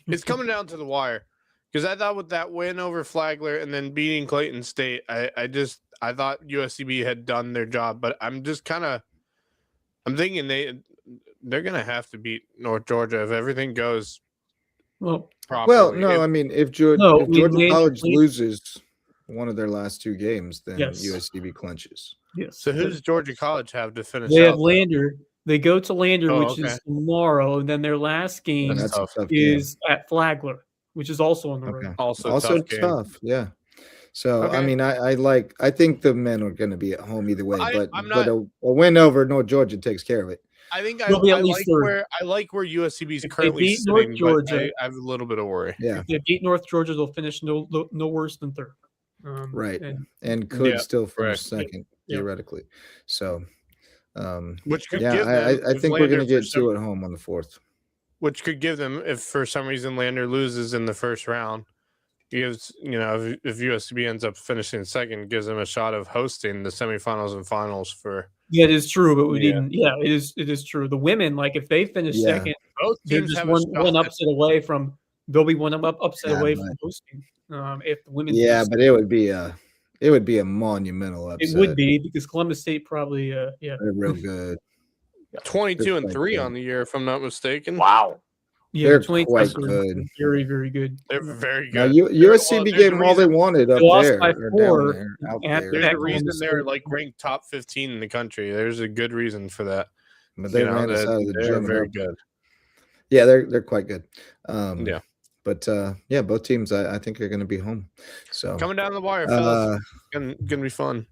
it's coming down to the wire. Because I thought with that win over Flagler and then beating Clayton State, I thought USCB had done their job, but I'm thinking they're gonna have to beat North Georgia if everything goes properly. If Georgia College loses one of their last 2 games, then USCB clinches. Yes. So who does Georgia College have to finish? They have Lander. They go to Lander, which is tomorrow, and then their last game is at Flagler, which is also on the road. Also tough. Yeah. So I think the men are going to be at home either way, but a win over North Georgia takes care of it. I think I like where USCB is currently sitting. North Georgia, I have a little bit of worry. Yeah. If they beat North Georgia, they'll finish no worse than third. Right. And could still finish second theoretically. So, which could I think we're going to get 2 at home on the 4th. Which could give them, if for some reason Lander loses in the first round, gives, if USCB ends up finishing second, gives them a shot of hosting the semifinals and finals for. Yeah, it is true, but we Yeah. didn't. Yeah, it is true. The women, like if they finish Yeah. second, Both they're teams just have one upset away from. They'll be one upset Yeah, away but- from hosting. If the women, Yeah, but it would be a monumental upset. it would be because Columbus State probably, yeah, They're real good. 22-3 good. on the year, if I'm not mistaken. Wow. yeah, They're the 20 quite are good. very, very good. They're very Now, good. USCB there's gave a them all they reason- wanted up They lost there. by or 4 down there, out at- there. There's at a reason Columbus they're State. ranked top 15 in the country. There's a good reason for that. But they ran us out of the They're gym. very good. Yeah, they're quite good. Yeah. But yeah, both teams I think are going to be home. So Coming down the wire, fellas. Gonna be fun.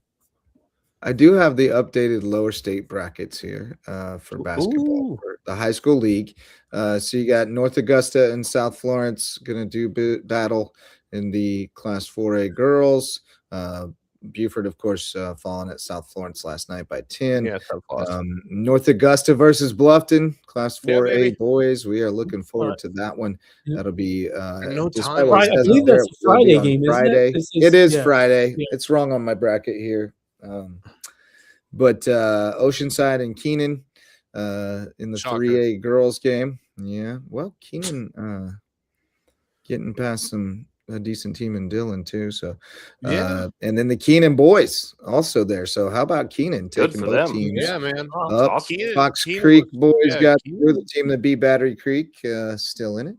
I do have the updated lower state brackets here for basketball for the high school league. So you got North Augusta and South Florence going to do battle in the Class 4A girls. Buford, of course, falling at South Florence last night by 10. Yeah, tough loss. North Augusta versus Bluffton, Class 4A baby. boys. We are looking forward to that one. Yeah. That'll be no despite time. what it I says believe up there, that's a it'll be Friday on game, isn't it? Friday. This It is yeah. Friday. Yeah. It's wrong on my bracket here. But Oceanside and Keenan in the Shocker. 3A girls game. Yeah. Well, Keenan getting past a decent team in Dillon too. So Yeah. and then the Keenan boys also there. So how about Keenan Good taking for both them. teams? Yeah, man. Up. Awesome. Fox Keenan Creek was- boys yeah, got Keenan- through the team that beat Battery Creek, still in it.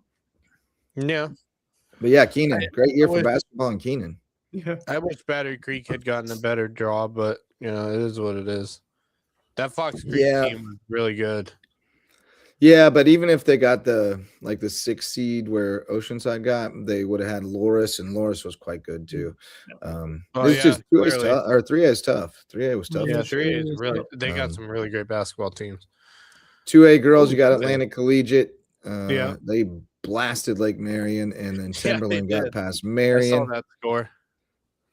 Yeah. But yeah, Keenan, great year for wish- basketball in Keenan. Yeah. I wish Battery Creek had gotten a better draw, but it is what it is. That Fox Creek Yeah. team was really good. Yeah, but even if they got the 6th seed where Oceanside got, they would have had Loris, and Loris was quite good too. Oh, It's yeah, just 2A is clearly. tough, or 3A is tough. 3A was tough. Yeah, for sure. 3A is really. They got Um, some really great basketball teams. 2A girls, you got Yeah. Atlantic Collegiate. Yeah. They blasted Lake Marion, and then Yeah, they Timberland got did. past I saw Marion. that score.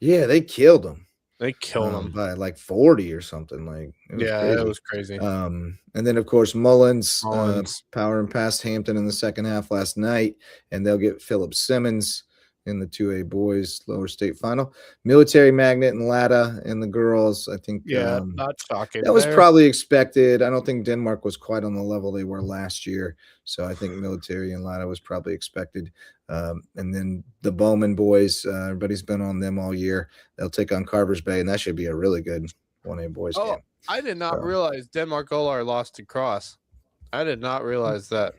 Yeah, they killed them. They killed them. by 40 or something. It was Yeah, crazy. it was crazy. And then of course Mullins, Mullins. powering past Hampton in the second half last night, and they'll get Philip Simmons in the 2A boys lower state final. Military Magnet and Latta in the girls. I think Yeah, not shocking. that was there. probably expected. I don't think Denmark was quite on the level they were last year. So I think Military and Latta was probably expected. And then the Bowman boys, everybody's been on them all year. They'll take on Carvers Bay, and that should be a really good 1A boys Oh, game. I did not So- realize Denmark Olar lost to Cross. I did not realize that.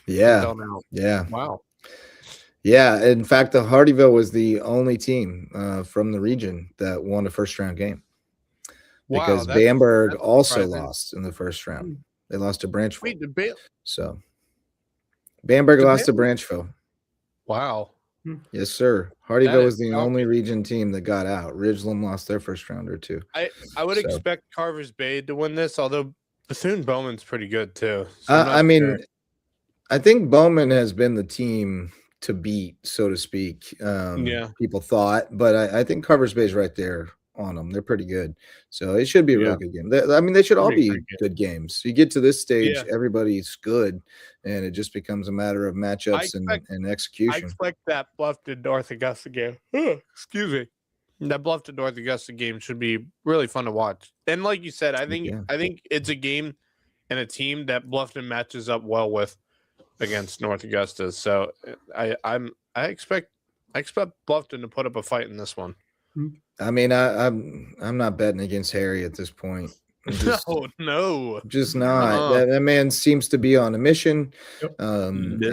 Yeah. Until now. Yeah. Wow. Yeah. In fact, the Hardyville was the only team from the region that won a first round game. Wow, Because that's- Bamberg that's also surprising. lost in the first round. They lost to Branchville. Wait, the So Bamberg Did lost to Bamberg- Branchville. Wow. Yes, sir. Hardyville is was the shocking. only region team that got out. Ridgeland lost their first rounder too. I would So- expect Carvers Bay to win this, although Bethune Bowman's pretty good too. So I'm not I mean, sure. I think Bowman has been the team to beat, so to speak. Yeah. People thought, but I think Carvers Bay's right there on them. They're pretty good, so it should be a really Yeah. good game. I mean, they should all Pretty be good. good games. You get to this stage, Yeah. everybody's good, and it just becomes a matter of matchups and I execution. expect that Bluffton North Augusta game. Excuse me. That Bluffton North Augusta game should be really fun to watch. And like you said, I think it's a game and a team that Bluffton matches up well with against North Augusta. So I expect Bluffton to put up a fight in this one. I mean, I'm not betting against Harry at this point. I'm just, No. just not. Uh-uh. That man seems to be on a mission. Yep. And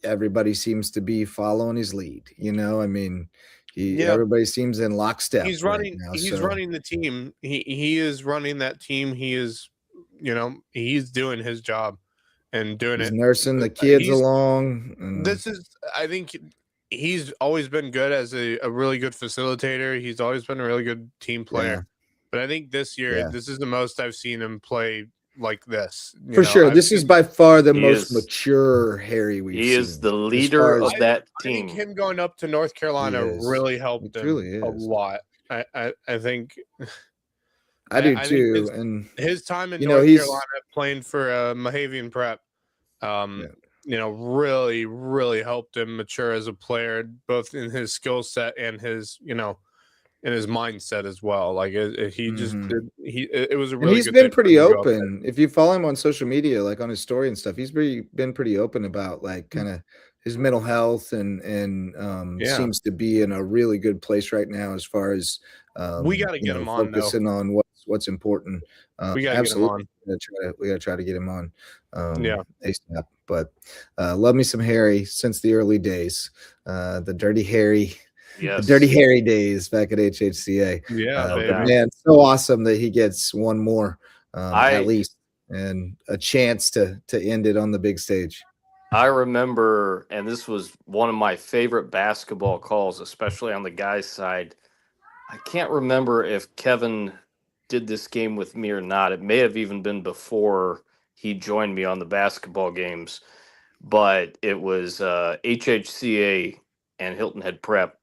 everybody seems to be following his lead. I mean, everybody seems in lockstep. He's right running. now, He's so- running the team. He is running that team. He is, he's doing his job and doing He's it. nursing the kids He's- along. And This is, I think, he's always been good as a really good facilitator. He's always been a really good team player. Yeah. But I think this year, Yeah. this is the most I've seen him play like this. for sure, this is by far the He most is- mature Harry we've He seen. is the far leader as- of that I think team. him going up to North Carolina He is. really helped He him truly a is. lot. I think I do I think too. his- And his time in You know, North he's- Carolina playing for Mohavian Prep, really, really helped him mature as a player, both in his skill set and his, in his mindset as well. Like he just did, it was a And really he's good been thing for him pretty to go up there. open. If you follow him on social media, like on his story and stuff, he's been pretty open about like kind of his mental health and seems to be in a really good place right now as far as We got to get him on though. focusing on what's important. We got to get him Absolutely. on. We gotta try to get him on. Yeah. ASAP. But love me some Harry since the early days. The Dirty Harry. Yes. The Dirty Harry days back at HHCA. Yeah, but baby. man, so awesome that he gets one more at least and a chance to end it on the big stage. I remember, and this was one of my favorite basketball calls, especially on the guys' side. I can't remember if Kevin did this game with me or not. It may have even been before he joined me on the basketball games, but it was HHCA and Hilton Head Prep,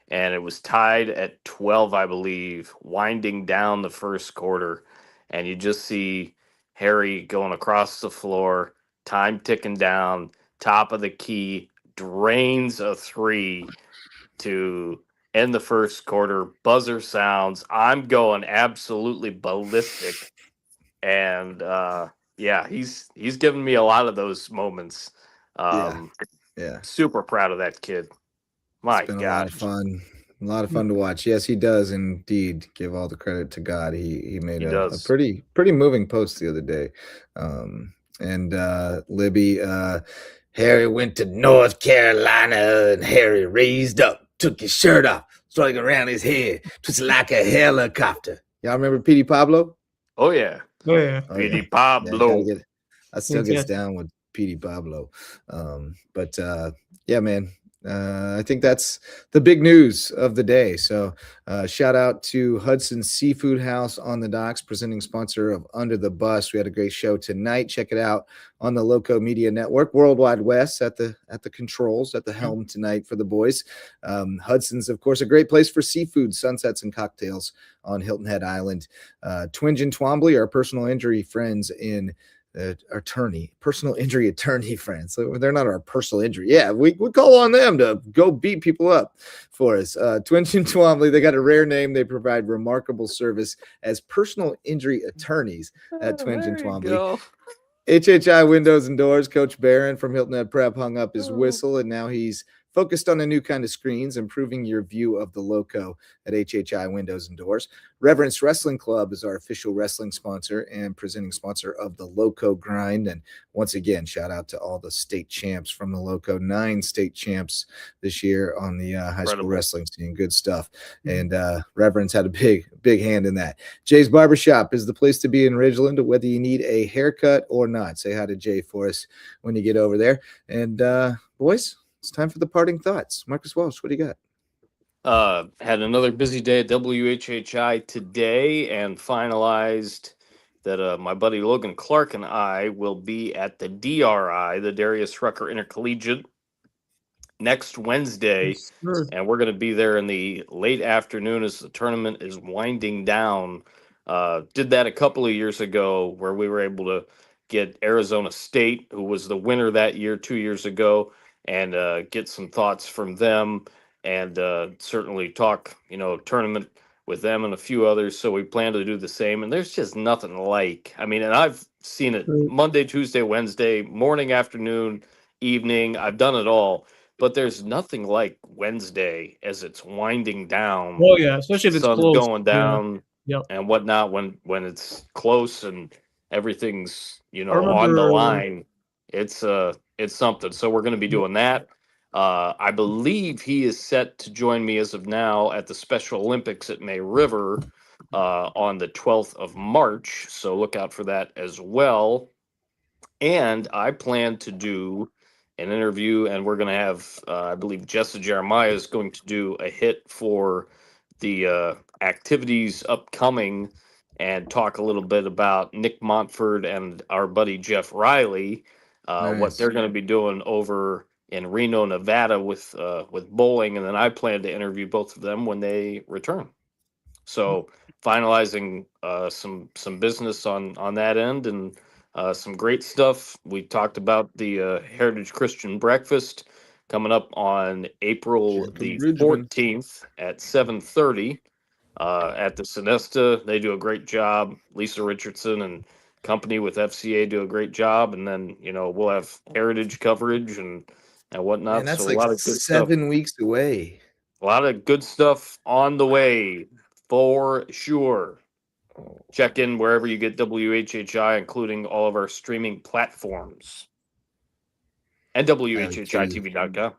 and it was tied at 12, I believe, winding down the first quarter, and you just see Harry going across the floor, time ticking down, top of the key, drains a three to end the first quarter. Buzzer sounds. I'm going absolutely ballistic, and yeah, he's given me a lot of those moments. Yeah. Super proud of that kid. My It's been gosh. a lot of fun. A lot of fun to watch. Yes, he does indeed give all the credit to God. He made a pretty moving post the other day. And Libby, Harry went to North Carolina and Harry raised up, took his shirt off, throwing around his head, just like a helicopter. Y'all remember Petey Pablo? Oh yeah. Oh yeah. Petey Pablo. Yeah, I still gets down with Petey Pablo. But yeah, man. I think that's the big news of the day. So shout out to Hudson Seafood House on the Docks, presenting sponsor of Under the Bus. We had a great show tonight. Check it out on the Loco Media Network. Worldwide West at the controls, at the helm tonight for the boys. Hudson's, of course, a great place for seafood, sunsets, and cocktails on Hilton Head Island. Twinge and Twombly, our personal injury friends in personal injury attorney friends. So they're not our personal injury. Yeah, we call on them to go beat people up for us. Twinge and Twombly, they got a rare name. They provide remarkable service as personal injury attorneys at Twinge and Twombly. HHI Windows and Doors, Coach Barron from Hilton Head Prep hung up his whistle, and now he's focused on a new kind of screens, improving your view of the Loco at HHI Windows and Doors. Reverence Wrestling Club is our official wrestling sponsor and presenting sponsor of the Loco Grind. And once again, shout out to all the state champs from the Loco, 9 state champs this year on the high school wrestling scene. Good stuff. And Reverence had a big hand in that. Jay's Barbershop is the place to be in Ridgeland, whether you need a haircut or not. Say hi to Jay for us when you get over there. And boys, it's time for the parting thoughts. Marcus Walsh, what do you got? Had another busy day at WHHI today and finalized that my buddy Logan Clark and I will be at the DRI, the Darius Rucker Intercollegiate, next Wednesday. And we're going to be there in the late afternoon as the tournament is winding down. Did that a couple of years ago where we were able to get Arizona State, who was the winner that year 2 years ago, and get some thoughts from them and certainly talk, tournament with them and a few others. So we plan to do the same. And there's just nothing like, and I've seen it Monday, Tuesday, Wednesday, morning, afternoon, evening. I've done it all. But there's nothing like Wednesday as it's winding down. Oh yeah, especially if it's sun's close. going down Yep. and whatnot when it's close and everything's on the line. It's something. So we're going to be doing that. I believe he is set to join me as of now at the Special Olympics at May River on the 12th of March. So look out for that as well. And I plan to do an interview, and we're going to have, I believe, Jessa Jeremiah is going to do a hit for the activities upcoming and talk a little bit about Nick Montford and our buddy Jeff Riley, what they're going to be doing over in Reno, Nevada with bowling. And then I plan to interview both of them when they return. So finalizing some business on that end, and Some great stuff. We talked about the Heritage Christian Breakfast coming up on April the 14th at 7:30 at the Sinesta. They do a great job. Lisa Richardson and company with FCA do a great job. And then, we'll have heritage coverage and whatnot. And that's so like a lot of good 7 weeks away. A lot of good stuff on the way for sure. Check in wherever you get WHHI, including all of our streaming platforms and WHHITV.com.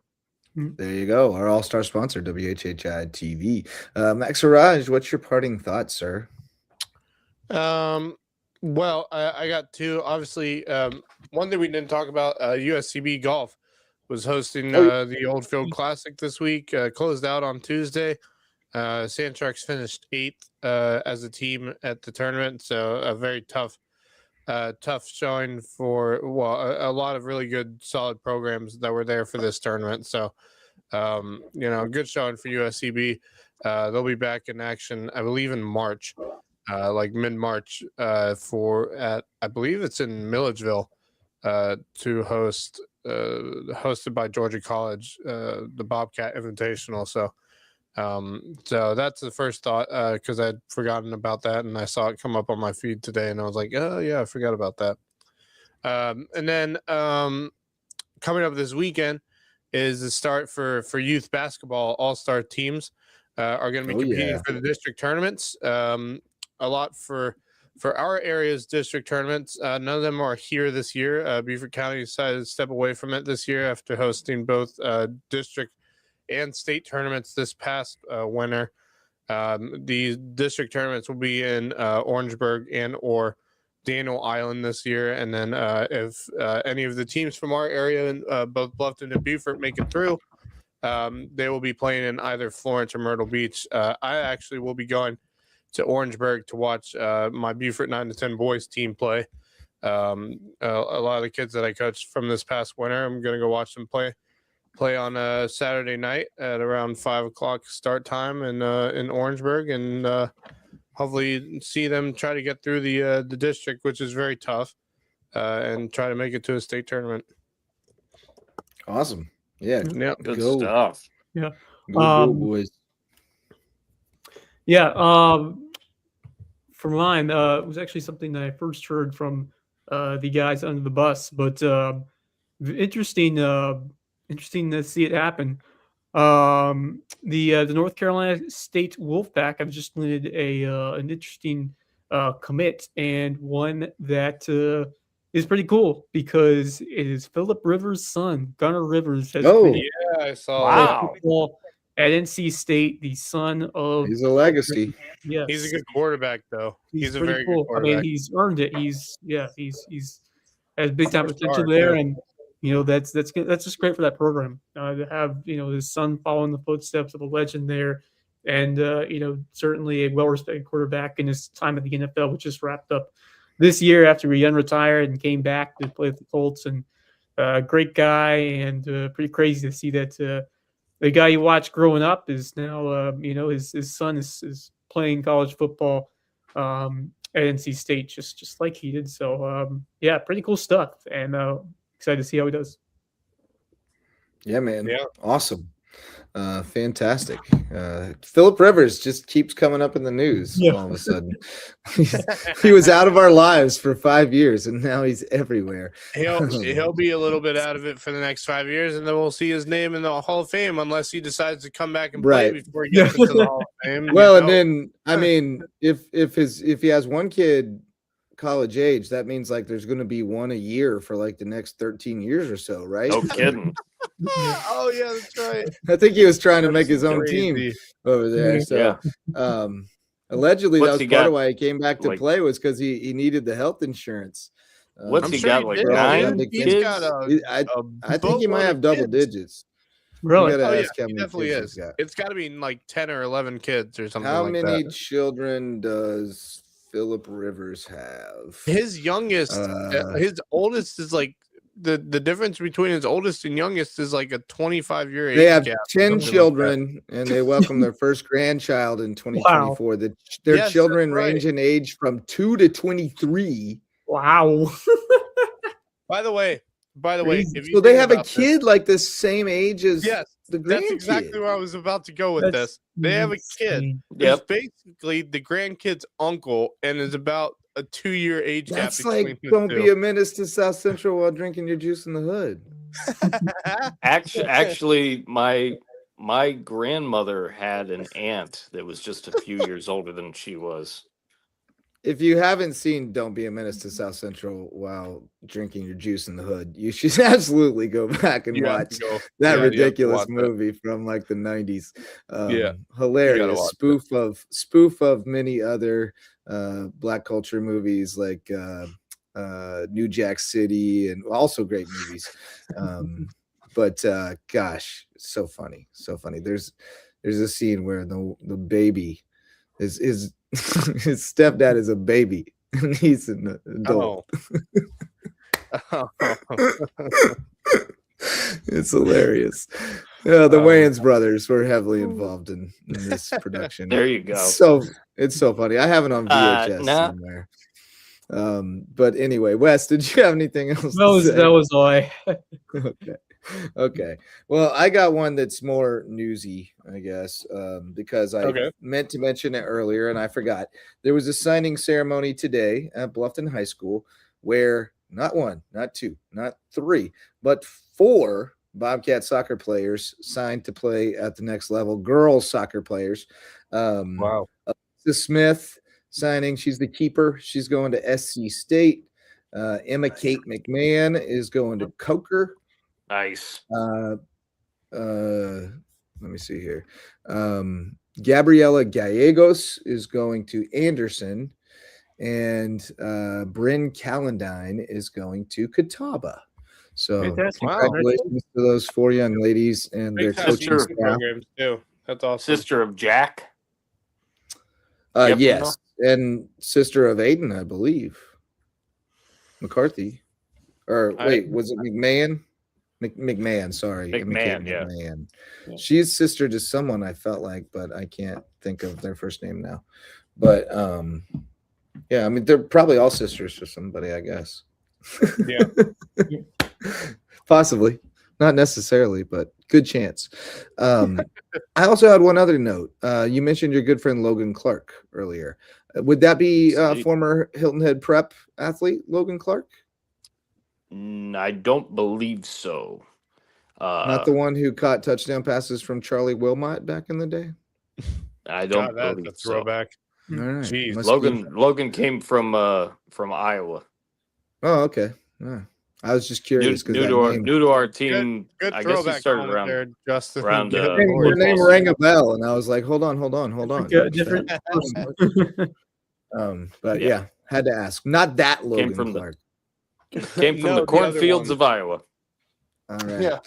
There you go. Our all-star sponsor, WHHI TV. Max Araj, what's your parting thoughts, sir? Well, I got two. Obviously, one thing we didn't talk about, USCB Golf was hosting the Old Field Classic this week. Closed out on Tuesday. Sand Sharks finished 8th as a team at the tournament, so a very tough showing for a lot of really good, solid programs that were there for this tournament. So, good showing for USCB. They'll be back in action, I believe, in March, like mid-March, I believe it's in Milledgeville, to host, hosted by Georgia College, the Bobcat Invitational. So that's the first thought, because I'd forgotten about that and I saw it come up on my feed today and I was like, oh yeah, I forgot about that. And then coming up this weekend is the start for youth basketball. All-star teams are going to be competing for the district tournaments. A lot for our area's district tournaments. None of them are here this year. Beaufort County decided to step away from it this year after hosting both district and state tournaments this past winter. The district tournaments will be in Orangeburg and or Daniel Island this year. And then if any of the teams from our area, both Bluffton and Beaufort, make it through, they will be playing in either Florence or Myrtle Beach. I actually will be going to Orangeburg to watch my Beaufort 9 to 10 boys team play. A lot of the kids that I coached from this past winter, I'm going to go watch them play on a Saturday night at around 5:00 start time in Orangeburg, and hopefully see them try to get through the district, which is very tough, and try to make it to a state tournament. Awesome. Yeah. Good stuff. Yeah. Go boys. Yeah. For mine, it was actually something that I first heard from the guys under the bus, but interesting to see it happen. The North Carolina State Wolfpack have just landed an interesting commit, and one that is pretty cool because it is Philip Rivers' son, Gunnar Rivers. I saw football at NC State, the son of. He's a legacy. Yes. He's a good quarterback, though. He's a very cool. good quarterback. I mean, he's earned it. He's has big time potential there, and that's just great for that program to have his son following the footsteps of a legend there, and certainly a well-respected quarterback in his time at the NFL, which just wrapped up this year after he unretired and came back to play with the Colts. And great guy, and pretty crazy to see that the guy you watched growing up is now his son is playing college football at NC State just like he did. So pretty cool stuff, and excited to see how he does. Yeah, man. Yeah. Awesome. Fantastic. Philip Rivers just keeps coming up in the news all of a sudden. He was out of our lives for 5 years, and now he's everywhere. He'll be a little bit out of it for the next 5 years, and then we'll see his name in the Hall of Fame unless he decides to come back and play before he gets into the Hall of Fame. Well, and then I mean, if he has one kid college age, that means like there's going to be one a year for like the next 13 years or so, right? No kidding. Oh yeah, that's right. I think he was trying to make his own team over there. So allegedly that was part of why he came back to play, was because he needed the health insurance. What's he got, like 9 kids? I think he might have double digits. Really? Oh, yeah, he definitely is. It's got to be like 10 or 11 kids or something. How like many that. children does Philip Rivers have? His youngest, his oldest is like the difference between his oldest and youngest is like a 25-year age. They have gap, 10 children, and they welcome their first grandchild in 2024. Wow. Their children range in age from 2 to 23. Wow. By the way, Crazy. if you So they think have a about this- kid like the same age as yes, the that's grandkid. exactly where I was about to go with this. They have a kid insane. who's Yep. basically the grandkid's uncle and is about a 2-year age gap That's between like the don't two. be a menace to South Central while drinking your juice in the hood. Actually, my grandmother had an aunt that was just a few years older than she was. If you haven't seen Don't Be a Menace to South Central while drinking your juice in the hood, you should absolutely go back and You have watch to go. that Yeah, you have to ridiculous watch it. movie from like the 90s. Yeah, Hilarious watch spoof of many other black culture movies like New Jack City, and also great movies. But gosh, so funny. There's a scene where the baby is his stepdad is a baby and he's an adult. Oh. It's hilarious. Yeah, the Wayans brothers were heavily involved in this production. There you go. It's so funny. I have it on VHS somewhere. But anyway, Wes, did you have anything else? That was all I. Okay. Well, I got one that's more newsy, I guess, because I meant to mention it earlier and I forgot. There was a signing ceremony today at Bluffton High School where not one, not two, not three, but 4 Bobcat soccer players signed to play at the next level. Girls soccer players. Wow. Alyssa Smith signing. She's the keeper. She's going to SC State. Emma Kate McMahon is going to Coker. Nice. Let me see here. Gabriela Gallegos is going to Anderson, and Bryn Calendine is going to Catawba. So congratulations to those 4 young ladies and their coaching staff. Programs too. That's awesome. Sister of Jack. Yes, and sister of Aiden, I believe. McCarthy, or wait, was it McMahon? McMahon, sorry. McMahon, yeah. McMahon. She's sister to someone, I felt like, but I can't think of their first name now. But yeah, I mean, they're probably all sisters to somebody, I guess. Yeah. Possibly. Not necessarily, but good chance. I also had one other note. You mentioned your good friend Logan Clark earlier. Would that be former Hilton Head Prep athlete Logan Clark? I don't believe so. Not the one who caught touchdown passes from Charlie Wilmot back in the day? I don't that's believe a throwback. All right. Jeez. Logan came from Iowa. Oh, okay. Yeah. I was just curious. New to our team. Good I guess he started around there, Justin. around, your name rang a bell, and I was like, hold on. Different. But yeah, had to ask. Not that Logan Clark. Came from the cornfields of Iowa. All right. Yeah.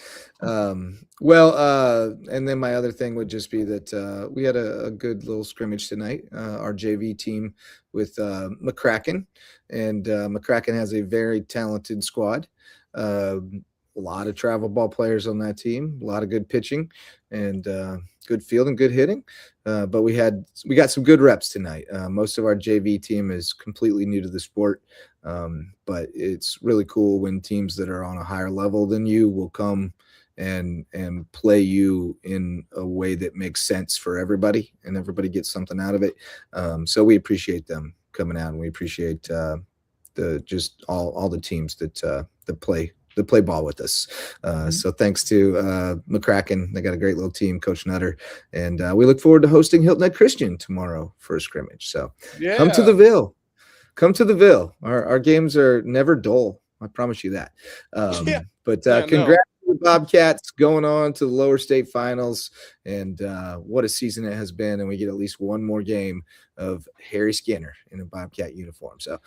Well, and then my other thing would just be that we had a good little scrimmage tonight. Our JV team with McCracken, and McCracken has a very talented squad. A lot of travel ball players on that team, a lot of good pitching, and good field and good hitting. But we got some good reps tonight. Most of our JV team is completely new to the sport. But it's really cool when teams that are on a higher level than you will come and play you in a way that makes sense for everybody, and everybody gets something out of it. So we appreciate them coming out, and we appreciate just all the teams that play ball with us. So thanks to McCracken. They got a great little team, Coach Nutter, and we look forward to hosting Hilton Head Christian tomorrow for a scrimmage. So come to the Ville. Come to the Ville. Our games are never dull. I promise you that. But congrats to the Bobcats going on to the lower state finals. And what a season it has been. And we get at least one more game of Harry Skinner in a Bobcat uniform. So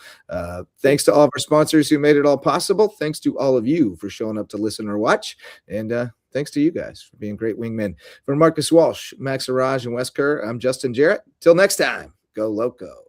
thanks to all of our sponsors who made it all possible. Thanks to all of you for showing up to listen or watch. And thanks to you guys for being great wingmen. For Marcus Walsh, Max Araj, and Wes Kerr, I'm Justin Jarrett. Till next time, go Loco.